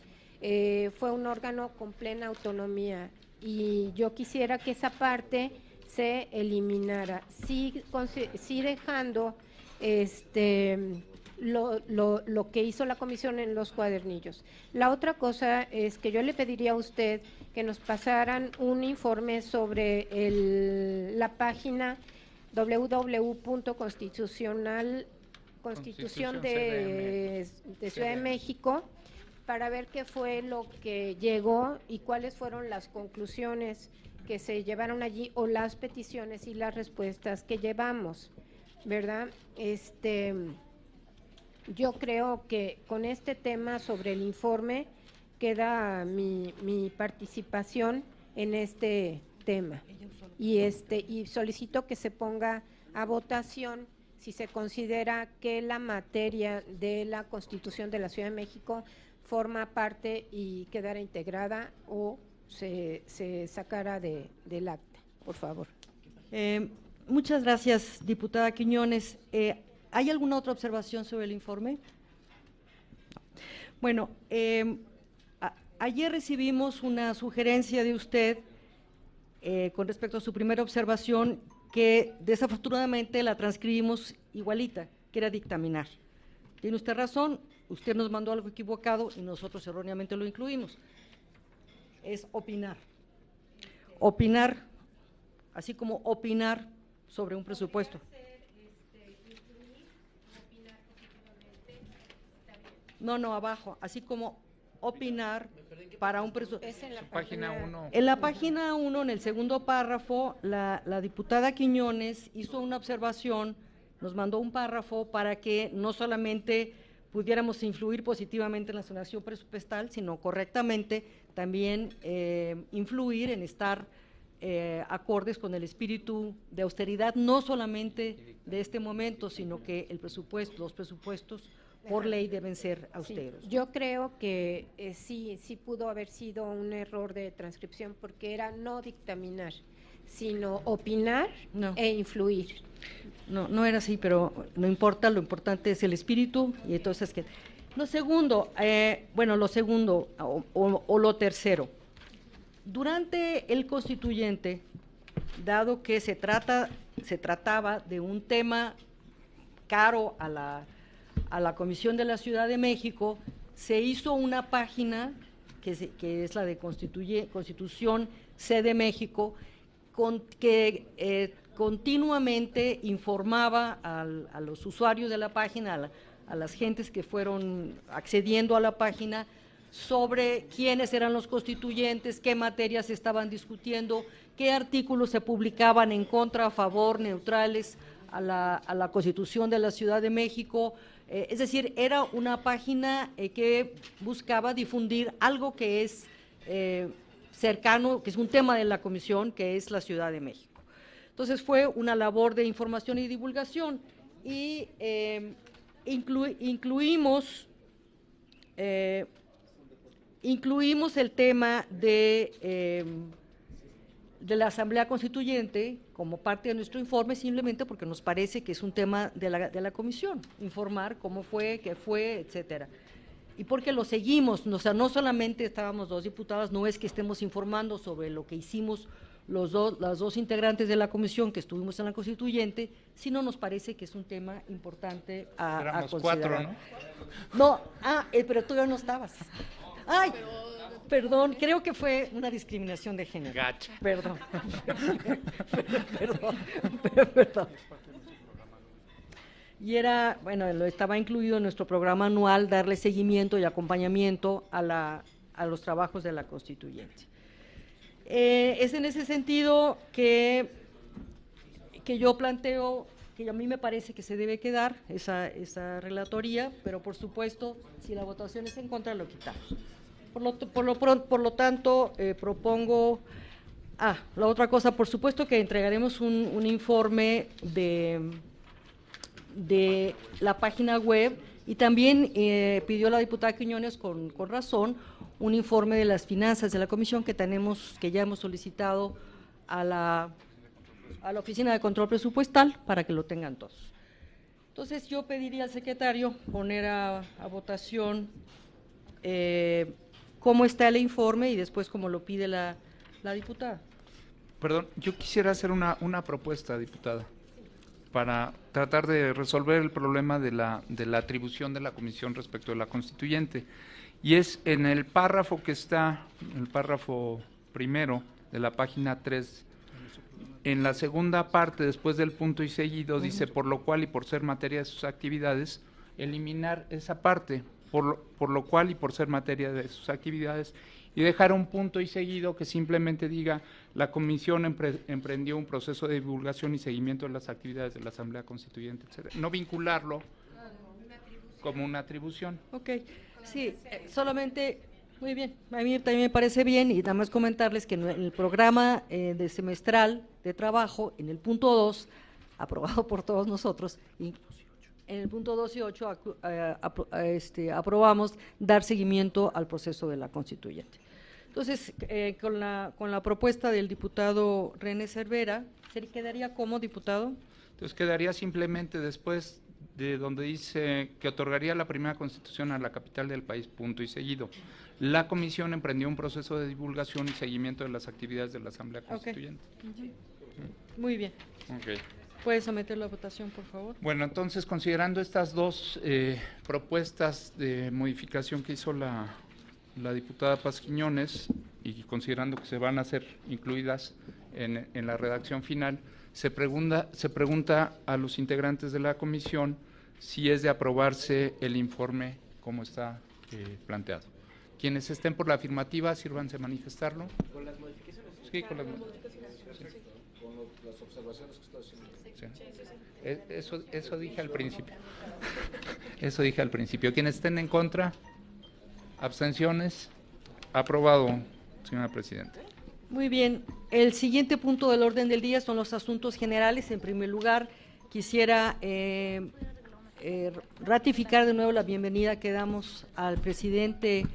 fue un órgano con plena autonomía y yo quisiera que esa parte se eliminara, sí dejando lo que hizo la comisión en los cuadernillos. La otra cosa es que yo le pediría a usted que nos pasaran un informe sobre la página Constitución de Ciudad de México, para ver qué fue lo que llegó y cuáles fueron las conclusiones que se llevaron allí o las peticiones y las respuestas que llevamos, ¿verdad? Yo creo que con este tema sobre el informe queda mi participación en este tema y solicito que se ponga a votación si se considera que la materia de la Constitución de la Ciudad de México forma parte y quedara integrada o se sacara del acta, por favor. Muchas gracias, diputada Quiñones. ¿Hay alguna otra observación sobre el informe? Bueno, ayer recibimos una sugerencia de usted con respecto a su primera observación que desafortunadamente la transcribimos igualita, que era dictaminar. Tiene usted razón, usted nos mandó algo equivocado y nosotros erróneamente lo incluimos. Es opinar. Opinar, así como opinar sobre un presupuesto. No, abajo, así como opinar para un presupuesto. Página 1. En la página 1, en el segundo párrafo, la diputada Quiñones hizo una observación, nos mandó un párrafo para que no solamente pudiéramos influir positivamente en la asignación presupuestal, sino correctamente también influir en estar acordes con el espíritu de austeridad, no solamente de este momento, sino que los presupuestos por ley deben ser austeros. Sí, yo creo que sí pudo haber sido un error de transcripción, porque era no dictaminar, sino opinar e influir. No era así, pero no importa, lo importante es el espíritu, y entonces lo segundo, o lo tercero, durante el constituyente, dado que se trataba de un tema caro a la Comisión de la Ciudad de México, se hizo una página que es la de Constitución Sede México, que continuamente informaba a los usuarios de la página, a las gentes que fueron accediendo a la página, sobre quiénes eran los constituyentes, qué materias se estaban discutiendo, qué artículos se publicaban en contra, a favor, neutrales a la Constitución de la Ciudad de México. Es decir, era una página que buscaba difundir algo que es cercano, que es un tema de la Comisión, que es la Ciudad de México. Entonces fue una labor de información y divulgación, y incluimos el tema de la Asamblea Constituyente como parte de nuestro informe, simplemente porque nos parece que es un tema de la Comisión, informar cómo fue, qué fue, etcétera. Y porque lo seguimos, o sea, no solamente estábamos 2 diputadas, no es que estemos informando sobre lo que hicimos las dos integrantes de la comisión que estuvimos en la Constituyente, sino nos parece que es un tema importante a considerar. 4, ¿no? No, pero tú ya no estabas. Ay, perdón, creo que fue una discriminación de género. Gacha. Perdón. Perdón. Y estaba incluido en nuestro programa anual darle seguimiento y acompañamiento a los trabajos de la Constituyente. Es en ese sentido que yo planteo, que a mí me parece que se debe quedar esa relatoría, pero por supuesto, si la votación es en contra, lo quitamos. Por lo tanto, propongo, la otra cosa, por supuesto que entregaremos un informe de la página web, y también pidió la diputada Quiñones con razón un informe de las finanzas de la comisión que ya hemos solicitado a la Oficina de Control Presupuestal para que lo tengan todos. Entonces yo pediría al secretario poner a votación cómo está el informe y después cómo lo pide la diputada. Perdón, yo quisiera hacer una propuesta, diputada, para tratar de resolver el problema de la atribución de la comisión respecto de la constituyente. Y es en el párrafo que está, el párrafo primero de la página 3, en la segunda parte, después del punto y seguido, dice, por lo cual y por ser materia de sus actividades, eliminar esa parte, por lo cual y por ser materia de sus actividades, y dejar un punto y seguido que simplemente diga, la comisión emprendió un proceso de divulgación y seguimiento de las actividades de la Asamblea Constituyente, etc. No vincularlo como una atribución. Ok, sí, solamente, muy bien, a mí también me parece bien, y nada más comentarles que en el programa de semestral de trabajo, en el punto 2, aprobado por todos nosotros, y en el punto 2 y 8 aprobamos dar seguimiento al proceso de la constituyente. Entonces, con la propuesta del diputado René Cervera, ¿se quedaría como diputado? Entonces quedaría simplemente después de donde dice que otorgaría la primera constitución a la capital del país, punto y seguido. La comisión emprendió un proceso de divulgación y seguimiento de las actividades de la Asamblea Constituyente. Okay. Muy bien. Okay. ¿Puedes someterlo a votación, por favor? Bueno, entonces, considerando estas dos propuestas de modificación que hizo la diputada Paz Quiñones, y considerando que se van a ser incluidas en la redacción final, se pregunta a los integrantes de la comisión si es de aprobarse el informe como está planteado. Quienes estén por la afirmativa, sírvanse a manifestarlo. ¿Con las modificaciones? Sí, con las modificaciones. Sí. Con las observaciones que está haciendo. Sí. Eso dije al principio. Eso dije al principio. Quienes estén en contra, abstenciones, aprobado, señora presidenta. Muy bien, el siguiente punto del orden del día son los asuntos generales. En primer lugar, quisiera ratificar de nuevo la bienvenida que damos al presidente,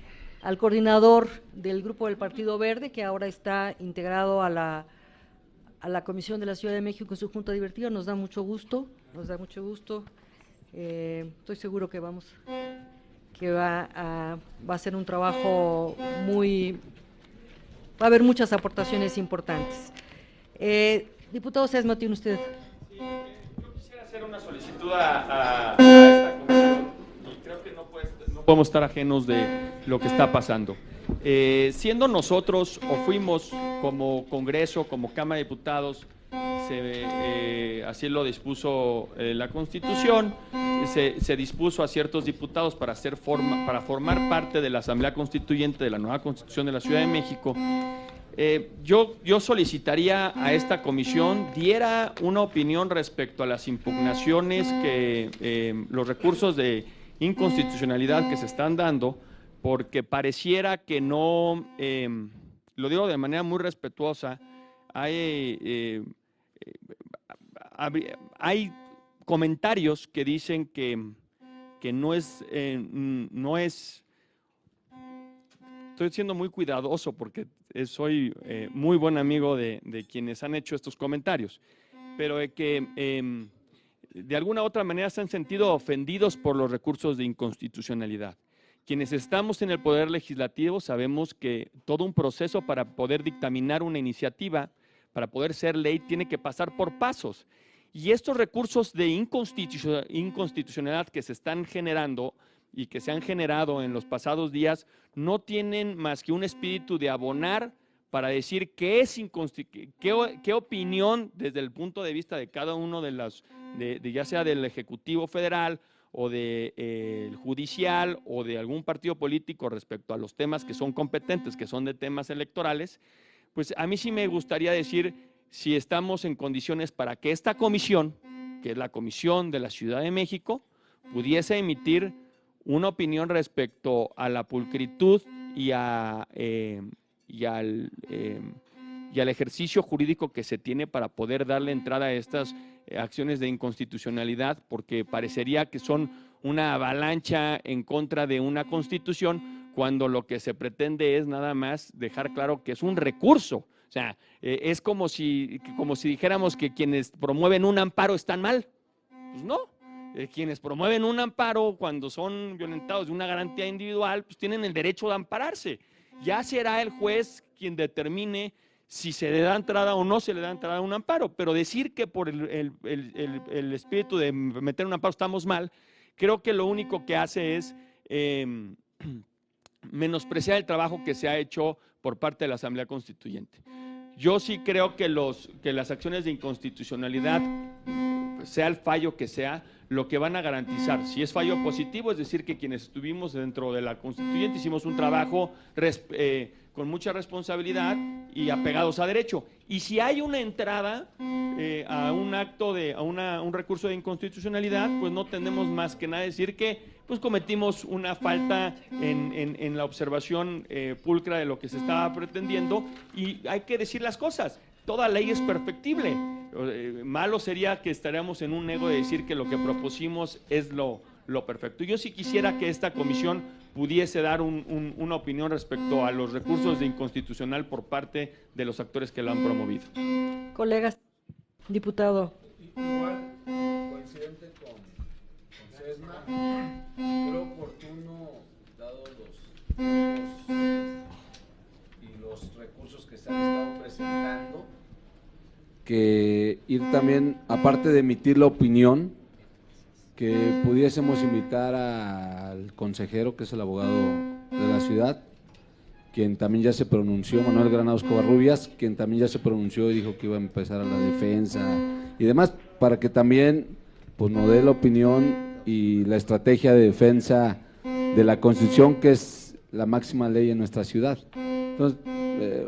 al coordinador del Grupo del Partido Verde, que ahora está integrado a la Comisión de la Ciudad de México en su Junta Directiva. Nos da mucho gusto, estoy seguro que va a ser un trabajo va a haber muchas aportaciones importantes. Diputado Sesma, tiene usted. Yo quisiera hacer una solicitud a esta comisión y creo que no podemos estar ajenos de lo que está pasando. Siendo nosotros o fuimos como Congreso, como Cámara de Diputados, así lo dispuso la Constitución, se dispuso a ciertos diputados para formar parte de la Asamblea Constituyente de la nueva Constitución de la Ciudad de México. Yo solicitaría a esta comisión diera una opinión respecto a las impugnaciones que los recursos de inconstitucionalidad que se están dando, porque pareciera que no, lo digo de manera muy respetuosa, hay comentarios que dicen que no es, estoy siendo muy cuidadoso porque soy muy buen amigo de quienes han hecho estos comentarios, pero que de alguna u otra manera se han sentido ofendidos por los recursos de inconstitucionalidad. Quienes estamos en el Poder Legislativo sabemos que todo un proceso para poder dictaminar una iniciativa, para poder ser ley, tiene que pasar por pasos. Y estos recursos de inconstitucionalidad que se están generando y que se han generado en los pasados días no tienen más que un espíritu de abonar para decir qué opinión desde el punto de vista de cada uno ya sea del Ejecutivo Federal o del Judicial o de algún partido político respecto a los temas que son competentes, que son de temas electorales. Pues a mí sí me gustaría decir si estamos en condiciones para que esta comisión, que es la Comisión de la Ciudad de México, pudiese emitir una opinión respecto a la pulcritud y al ejercicio jurídico que se tiene para poder darle entrada a estas acciones de inconstitucionalidad, porque parecería que son una avalancha en contra de una constitución, cuando lo que se pretende es nada más dejar claro que es un recurso. O sea, es como si dijéramos que quienes promueven un amparo están mal. Pues no. Quienes promueven un amparo cuando son violentados de una garantía individual, pues tienen el derecho de ampararse. Ya será el juez quien determine si se le da entrada o no se le da entrada a un amparo, pero decir que por el espíritu de meter un amparo estamos mal, creo que lo único que hace es menospreciar el trabajo que se ha hecho por parte de la Asamblea Constituyente. Yo sí creo que las acciones de inconstitucionalidad, sea el fallo que sea, lo que van a garantizar, si es fallo positivo, es decir, que quienes estuvimos dentro de la Constituyente hicimos un trabajo con mucha responsabilidad y apegados a derecho. Y si hay una entrada a un recurso de inconstitucionalidad, pues no tenemos más que nada decir que pues cometimos una falta en la observación pulcra de lo que se estaba pretendiendo, y hay que decir las cosas. Toda ley es perfectible. Malo sería que estaríamos en un ego de decir que lo que propusimos es lo perfecto. Yo sí quisiera que esta comisión pudiese dar una opinión respecto a los recursos de inconstitucional por parte de los actores que lo han promovido. Colegas, diputado. Igual, coincidente con Sesma, creo oportuno, dado los recursos que se han estado presentando, que ir también, aparte de emitir la opinión, que pudiésemos invitar al consejero, que es el abogado de la ciudad, quien también ya se pronunció, Manuel Granados Covarrubias, quien también ya se pronunció y dijo que iba a empezar a la defensa y demás, para que también pues nos dé la opinión y la estrategia de defensa de la Constitución, que es la máxima ley en nuestra ciudad. Entonces,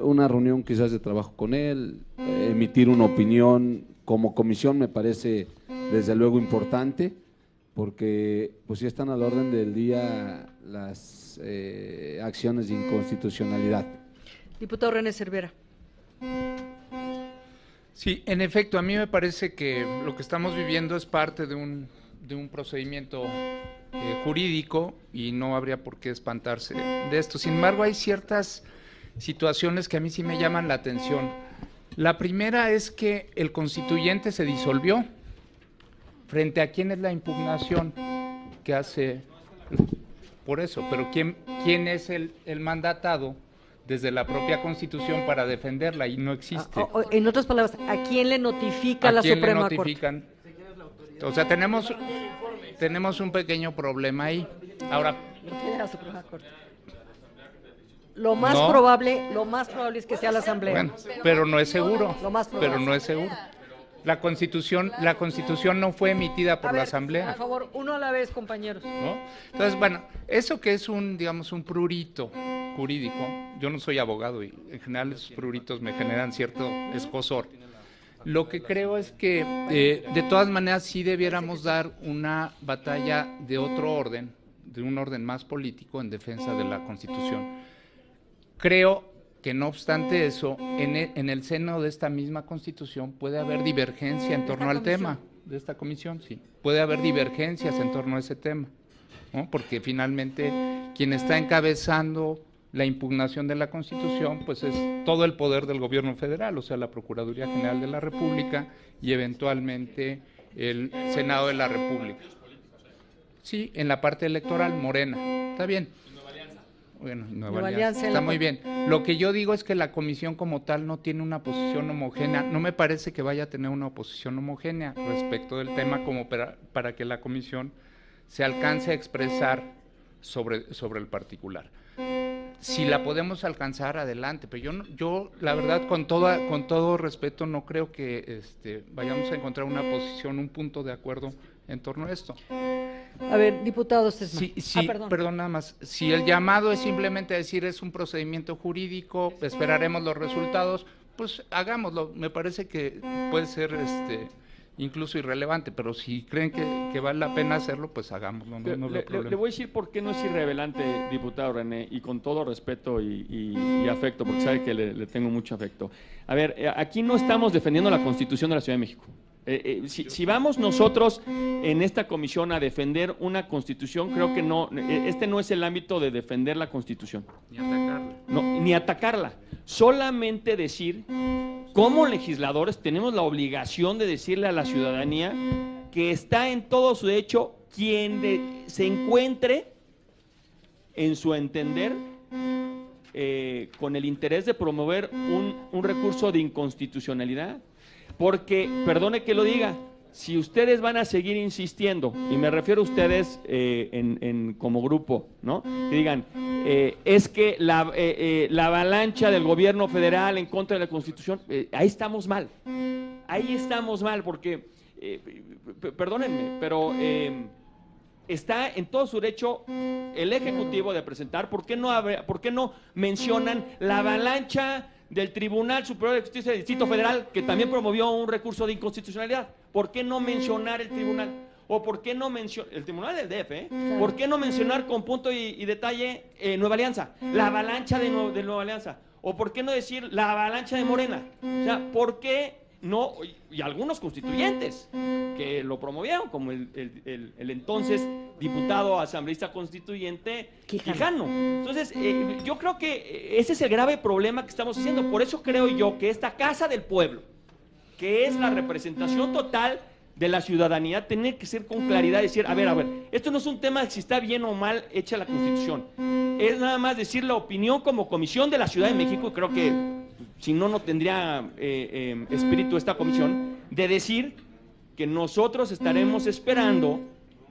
una reunión quizás de trabajo con él, emitir una opinión como comisión me parece desde luego importante, porque pues sí están a la orden del día las acciones de inconstitucionalidad. Diputado René Cervera. Sí, en efecto, a mí me parece que lo que estamos viviendo es parte de un procedimiento jurídico y no habría por qué espantarse de esto. Sin embargo, hay ciertas situaciones que a mí sí me llaman la atención. La primera es que el constituyente se disolvió. ¿Frente a quién es la impugnación que hace? Por eso, pero ¿quién es el mandatado desde la propia Constitución para defenderla? Y no existe. En otras palabras, ¿a quién le notifica la Suprema Corte? O sea, tenemos un pequeño problema ahí. Ahora, La Suprema Corte. Lo más probable es que sea la Asamblea. Bueno, pero no es seguro. Lo más probable. Pero no es seguro. La Constitución no fue emitida por la Asamblea. Por favor, uno a la vez, compañeros. ¿No? Entonces, bueno, eso que es un prurito jurídico, yo no soy abogado y en general esos pruritos me generan cierto escozor. Lo que creo es que de todas maneras sí debiéramos dar una batalla de otro orden, de un orden más político en defensa de la Constitución. Creo que no obstante eso, en el seno de esta misma Constitución puede haber divergencia en torno al tema de esta comisión, sí. Puede haber divergencias en torno a ese tema, ¿no? Porque finalmente quien está encabezando la impugnación de la Constitución, pues es todo el poder del gobierno federal, o sea, la Procuraduría General de la República y eventualmente el Senado de la República. Sí, en la parte electoral, Morena, está bien. Bueno, Nueva Alianza está muy bien. Lo que yo digo es que la comisión como tal no tiene una posición homogénea. No me parece que vaya a tener una posición homogénea respecto del tema como para que la comisión se alcance a expresar sobre el particular. Si la podemos alcanzar, adelante. Pero yo la verdad, con todo respeto, no creo que vayamos a encontrar una posición, un punto de acuerdo en torno a esto. A ver, diputado Sesma. Sí, perdón, nada más. Si el llamado es simplemente decir es un procedimiento jurídico, esperaremos los resultados, pues hagámoslo. Me parece que puede ser incluso irrelevante, pero si creen que vale la pena hacerlo, pues hagámoslo. No veo problema. Le voy a decir por qué no es irrelevante, diputado René, y con todo respeto y afecto, porque sabe que le tengo mucho afecto. A ver, aquí no estamos defendiendo la Constitución de la Ciudad de México. Si vamos nosotros en esta comisión a defender una Constitución, creo que no es el ámbito de defender la Constitución. Ni atacarla. No, ni atacarla. Solamente decir, como legisladores tenemos la obligación de decirle a la ciudadanía que está en todo su derecho quien se encuentre en su entender con el interés de promover un recurso de inconstitucionalidad. Porque, perdone que lo diga, si ustedes van a seguir insistiendo, y me refiero a ustedes como grupo, ¿no? Que digan, es que la avalancha del gobierno federal en contra de la Constitución, ahí estamos mal, porque, perdónenme, pero está en todo su derecho el Ejecutivo de presentar. ¿Por qué no mencionan la avalancha del Tribunal Superior de Justicia del Distrito Federal, que también promovió un recurso de inconstitucionalidad? ¿Por qué no mencionar el tribunal? ¿O por qué no mencionar el tribunal del DF? Claro. ¿Por qué no mencionar con punto y detalle Nueva Alianza? La avalancha de Nueva Alianza. ¿O por qué no decir la avalancha de Morena? O sea, ¿por qué no? Y algunos constituyentes que lo promovieron, como el entonces diputado asambleísta constituyente Quijano. Entonces, yo creo que ese es el grave problema que estamos haciendo. Por eso creo yo que esta Casa del Pueblo, que es la representación total de la ciudadanía, tiene que ser con claridad, decir, a ver, esto no es un tema de si está bien o mal hecha la Constitución. Es nada más decir la opinión como Comisión de la Ciudad de México, y creo que si no tendría espíritu esta comisión, de decir que nosotros estaremos esperando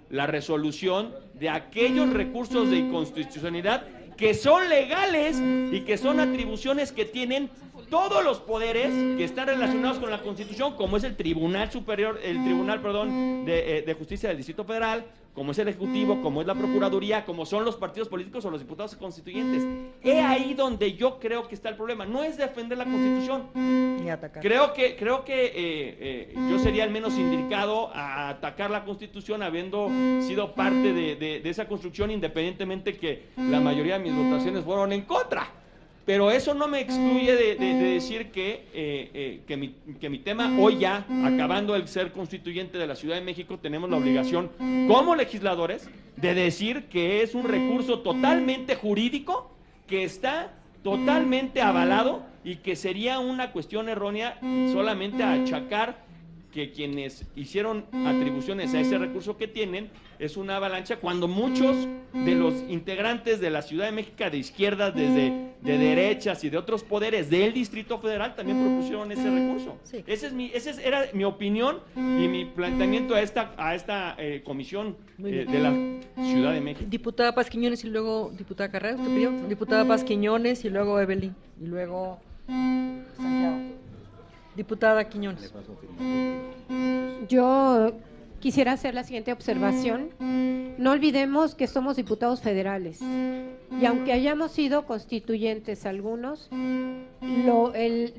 la resolución de aquellos recursos de inconstitucionalidad que son legales y que son atribuciones que tienen todos los poderes que están relacionados con la Constitución, como es el Tribunal de Justicia del Distrito Federal, como es el Ejecutivo, como es la Procuraduría, como son los partidos políticos o los diputados constituyentes. Es ahí donde yo creo que está el problema. No es defender la Constitución. Ni atacar. Creo que yo sería el menos indicado a atacar la Constitución, habiendo sido parte de esa construcción, independientemente que la mayoría de mis votaciones fueron en contra. Pero eso no me excluye de decir que mi tema, hoy ya, acabando el ser constituyente de la Ciudad de México, tenemos la obligación como legisladores de decir que es un recurso totalmente jurídico, que está totalmente avalado y que sería una cuestión errónea solamente achacar que quienes hicieron atribuciones a ese recurso que tienen es una avalancha, cuando muchos de los integrantes de la Ciudad de México de izquierdas, desde de derechas y de otros poderes del Distrito Federal también propusieron ese recurso. Sí. Esa era mi opinión y mi planteamiento a esta comisión de la Ciudad de México. Diputada Paz Quiñones y luego diputada Carrera, ¿usted pidió? Diputada Paz Quiñones y luego Evelyn y luego Santiago. Diputada Quiñones. Yo quisiera hacer la siguiente observación. No olvidemos que somos diputados federales y aunque hayamos sido constituyentes algunos,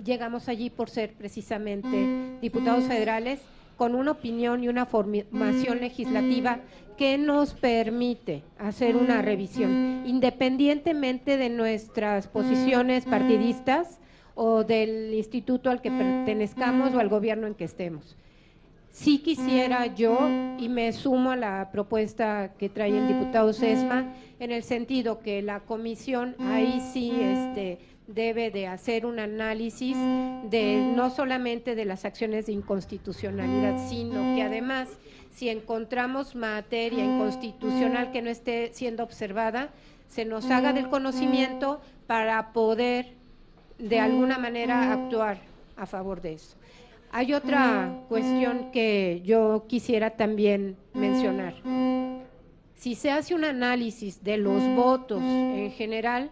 llegamos allí por ser precisamente diputados federales con una opinión y una formación legislativa que nos permite hacer una revisión, independientemente de nuestras posiciones partidistas o del instituto al que pertenezcamos o al gobierno en que estemos. Sí quisiera yo, y me sumo a la propuesta que trae el diputado Sesma, en el sentido que la comisión ahí sí debe de hacer un análisis no solamente de las acciones de inconstitucionalidad, sino que además, si encontramos materia inconstitucional que no esté siendo observada, se nos haga del conocimiento para poder de alguna manera actuar a favor de eso. Hay otra cuestión que yo quisiera también mencionar. Si se hace un análisis de los votos en general,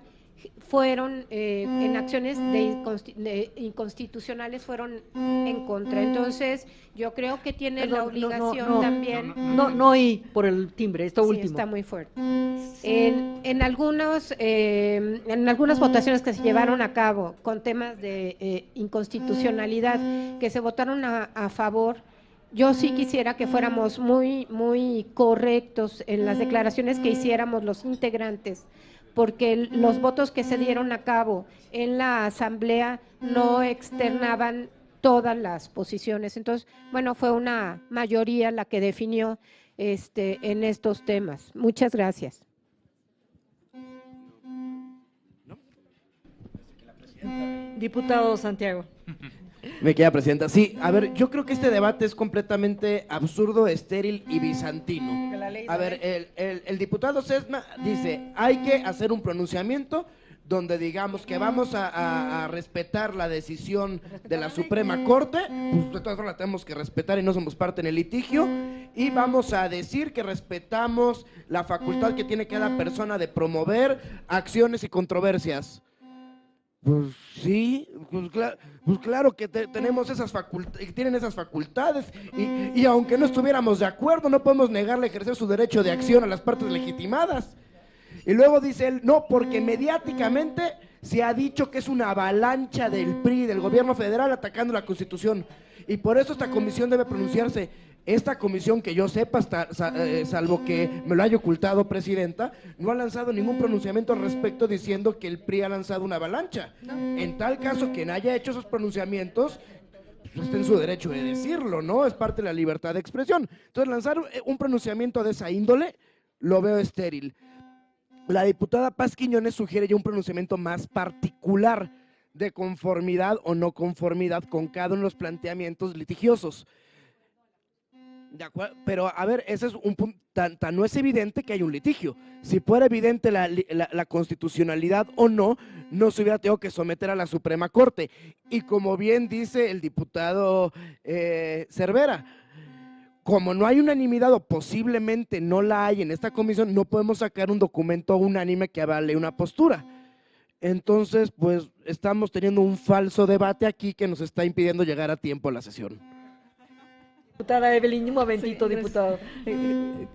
fueron en acciones de inconstitucionales fueron en contra. Entonces, yo creo que tiene la obligación también. No oí por el timbre, esto último. Sí, está muy fuerte. En algunas votaciones que se llevaron a cabo con temas de inconstitucionalidad, que se votaron a favor, yo sí quisiera que fuéramos muy, muy correctos en las declaraciones que hiciéramos los integrantes, porque los votos que se dieron a cabo en la asamblea no externaban todas las posiciones. Entonces, bueno, fue una mayoría la que definió en estos temas. Muchas gracias. Diputado Santiago. Me queda presidenta. Sí, a ver, yo creo que este debate es completamente absurdo, estéril y bizantino. A ver, el diputado Sesma dice, hay que hacer un pronunciamiento donde digamos que vamos a respetar la decisión de la Suprema Corte, pues de todas formas la tenemos que respetar y no somos parte en el litigio, y vamos a decir que respetamos la facultad que tiene cada persona de promover acciones y controversias. Pues sí, pues claro que tenemos tienen esas facultades y aunque no estuviéramos de acuerdo, no podemos negarle ejercer su derecho de acción a las partes legitimadas. Y luego dice él, no, porque mediáticamente se ha dicho que es una avalancha del PRI, del gobierno federal, atacando la Constitución. Y por eso esta comisión debe pronunciarse. Esta comisión, que yo sepa, salvo que me lo haya ocultado, presidenta, no ha lanzado ningún pronunciamiento al respecto diciendo que el PRI ha lanzado una avalancha. No. En tal caso, quien haya hecho esos pronunciamientos, pues está en su derecho de decirlo, ¿no? Es parte de la libertad de expresión. Entonces, lanzar un pronunciamiento de esa índole, lo veo estéril. La diputada Paz Quiñones sugiere ya un pronunciamiento más particular de conformidad o no conformidad con cada uno de los planteamientos litigiosos. De acuerdo, pero a ver, ese es un punto, no es evidente que hay un litigio. Si fuera evidente la constitucionalidad o no, no se hubiera tenido que someter a la Suprema Corte. Y como bien dice el diputado Cervera, como no hay unanimidad o posiblemente no la hay en esta comisión, no podemos sacar un documento unánime que avale una postura. Entonces, pues estamos teniendo un falso debate aquí que nos está impidiendo llegar a tiempo a la sesión. Diputada Evelyn, un momentito, sí, diputado.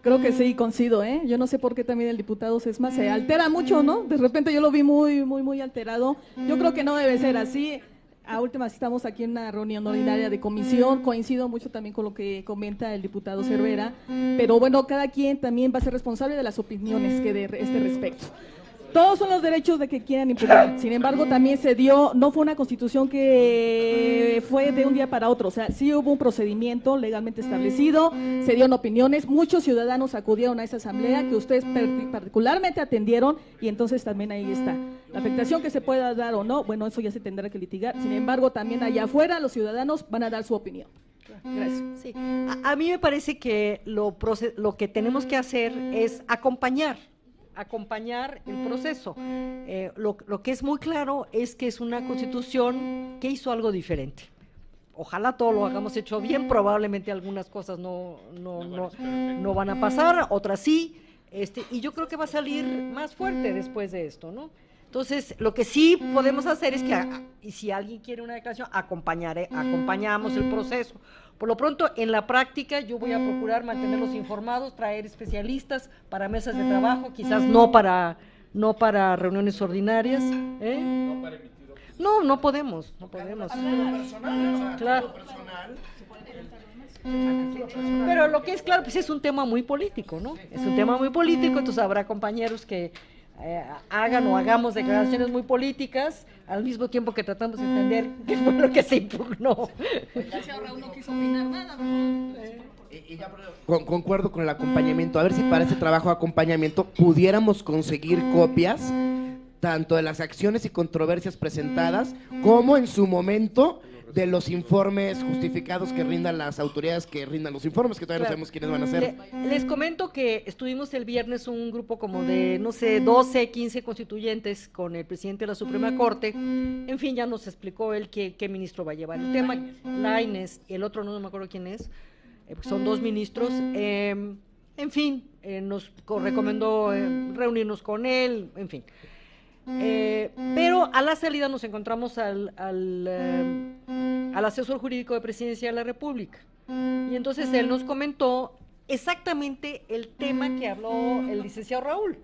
Creo que sí, coincido, ¿eh? Yo no sé por qué también el diputado Sesma se altera mucho, ¿no? De repente yo lo vi muy alterado. Yo creo que no debe ser así. A últimas estamos aquí en una reunión ordinaria de comisión, coincido mucho también con lo que comenta el diputado Cervera, pero bueno, cada quien también va a ser responsable de las opiniones que de este respecto. Todos son los derechos de que quieran impugnar. Sin embargo, también se dio, no fue una constitución que fue de un día para otro, o sea, sí hubo un procedimiento legalmente establecido, se dieron opiniones, muchos ciudadanos acudieron a esa asamblea que ustedes particularmente atendieron y entonces también ahí está. La afectación que se pueda dar o no, bueno, eso ya se tendrá que litigar. Sin embargo, también allá afuera los ciudadanos van a dar su opinión. Gracias. Sí. A mí me parece que lo que tenemos que hacer es acompañar el proceso. Lo que es muy claro es que es una constitución que hizo algo diferente. Ojalá todo lo hagamos hecho bien, probablemente algunas cosas no van a pasar, otras sí, y yo creo que va a salir más fuerte después de esto, ¿no? Entonces, lo que sí podemos hacer es que, y si alguien quiere una declaración, acompañamos el proceso. Por lo pronto, en la práctica, yo voy a procurar mantenerlos informados, traer especialistas para mesas de trabajo, quizás no para reuniones ordinarias. No podemos. Claro. Pero lo que es claro, pues es un tema muy político, ¿no? Es un tema muy político, entonces habrá compañeros que hagan o hagamos declaraciones muy políticas al mismo tiempo que tratamos de entender qué fue lo que se impugnó. No quiso opinar nada, Concuerdo con el acompañamiento. A ver si para ese trabajo de acompañamiento pudiéramos conseguir copias tanto de las acciones y controversias presentadas como en su momento de los informes justificados que rindan las autoridades que rindan los informes, que todavía no sabemos quiénes van a ser. Les comento que estuvimos el viernes un grupo como de, 12, 15 constituyentes con el presidente de la Suprema Corte. En fin, ya nos explicó él qué ministro va a llevar el tema. Lainez, el otro no me acuerdo quién es, son 2 ministros. En fin, nos recomendó reunirnos con él, en fin. Pero a la salida nos encontramos al asesor jurídico de Presidencia de la República y entonces él nos comentó exactamente el tema que habló el licenciado Raúl,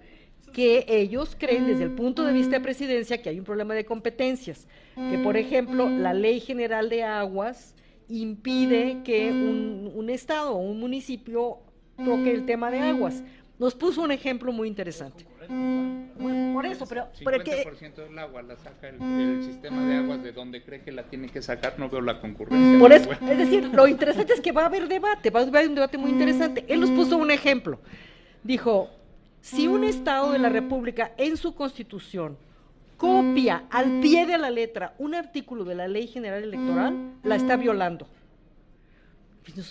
que ellos creen desde el punto de vista de Presidencia que hay un problema de competencias, que por ejemplo la Ley General de Aguas impide que un estado o un municipio toque el tema de aguas. Nos puso un ejemplo muy interesante. Bueno, por eso, pero 50% del agua la saca el sistema de aguas de donde cree que la tiene que sacar, no veo la concurrencia. Por eso, es decir, lo interesante es que va a haber debate, va a haber un debate muy interesante. Él nos puso un ejemplo. Dijo, si un estado de la República en su constitución copia al pie de la letra un artículo de la Ley General Electoral, la está violando.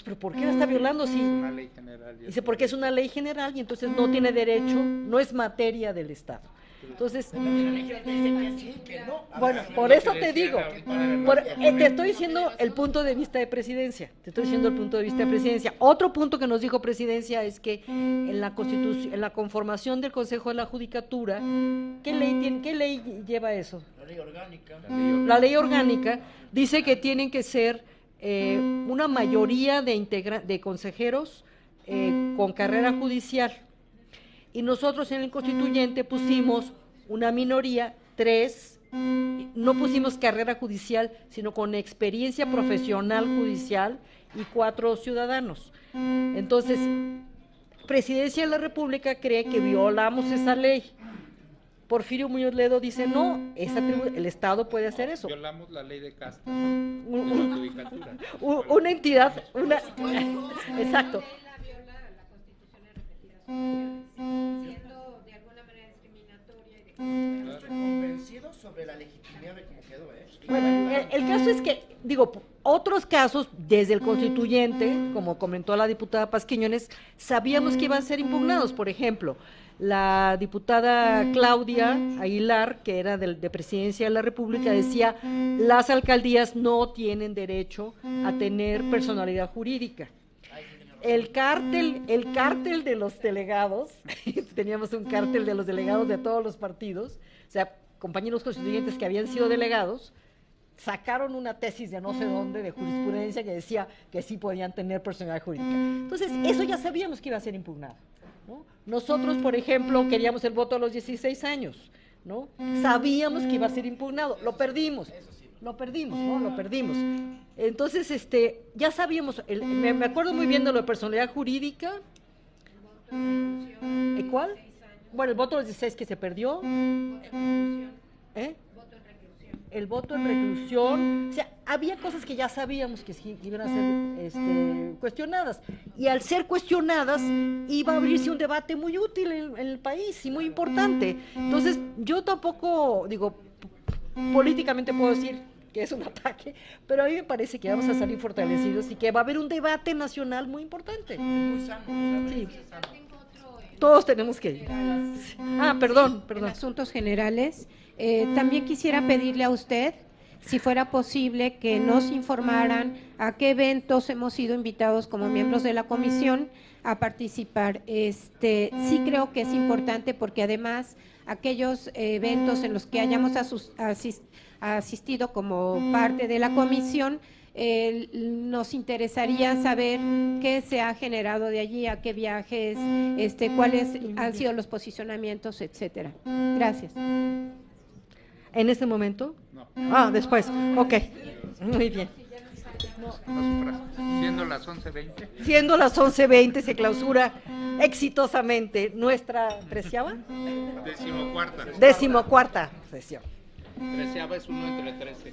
¿Pero por qué la está violando? Si una ley general. Dice, porque es una ley general y entonces no tiene derecho, no es materia del Estado. Entonces, bueno, por eso te digo, te estoy diciendo el punto de vista de Presidencia, Otro punto que nos dijo Presidencia es que en la Constitución, en la conformación del Consejo de la Judicatura, ¿qué ley lleva eso? La ley orgánica. La ley orgánica dice que tienen que ser una mayoría de consejeros con carrera judicial, y nosotros en el constituyente pusimos una minoría, 3, no pusimos carrera judicial, sino con experiencia profesional judicial, y 4 ciudadanos. Entonces, Presidencia de la República cree que violamos esa ley. Porfirio Muñoz Ledo dice, no, el Estado puede hacer eso. Violamos la ley de castas. Una entidad, exacto. Siendo de alguna manera discriminatoria. Estoy convencido sobre la legitimidad de cómo quedó, Bueno, el caso es que, otros casos, desde el constituyente, como comentó la diputada Paz Quiñones, sabíamos que iban a ser impugnados. Por ejemplo, la diputada Claudia Aguilar, que era de Presidencia de la República, decía, las alcaldías no tienen derecho a tener personalidad jurídica. El cártel de los delegados, teníamos un cártel de los delegados de todos los partidos, o sea, compañeros constituyentes que habían sido delegados, sacaron una tesis de no sé dónde, de jurisprudencia, que decía que sí podían tener personalidad jurídica. Entonces, eso ya sabíamos que iba a ser impugnado, ¿no? Nosotros, por ejemplo, queríamos el voto a los 16 años, ¿no? Sabíamos que iba a ser impugnado, lo perdimos. Lo perdimos. Entonces, ya sabíamos, me acuerdo muy bien de lo de personalidad jurídica. ¿Cuál? Bueno, el voto de los 16 que se perdió. ¿Eh? El voto en reclusión, o sea, había cosas que ya sabíamos que iban a ser cuestionadas, y al ser cuestionadas iba a abrirse un debate muy útil en el país y muy importante. Entonces, yo tampoco, digo, políticamente puedo decir que es un ataque, pero a mí me parece que vamos a salir fortalecidos y que va a haber un debate nacional muy importante. Sí. Todos tenemos que ir. Perdón. En asuntos generales, también quisiera pedirle a usted, si fuera posible, que nos informaran a qué eventos hemos sido invitados como miembros de la comisión a participar. Sí creo que es importante porque además aquellos eventos en los que hayamos asistido como parte de la comisión, nos interesaría saber qué se ha generado de allí, a qué viajes, cuáles han sido los posicionamientos, etcétera. Gracias. ¿En este momento? No. Después. Ok. Muy bien. Siendo las 11:20. Siendo las 11:20 se clausura exitosamente nuestra ¿13ª? 14ª. 14ª sesión. 13ª es uno entre 13.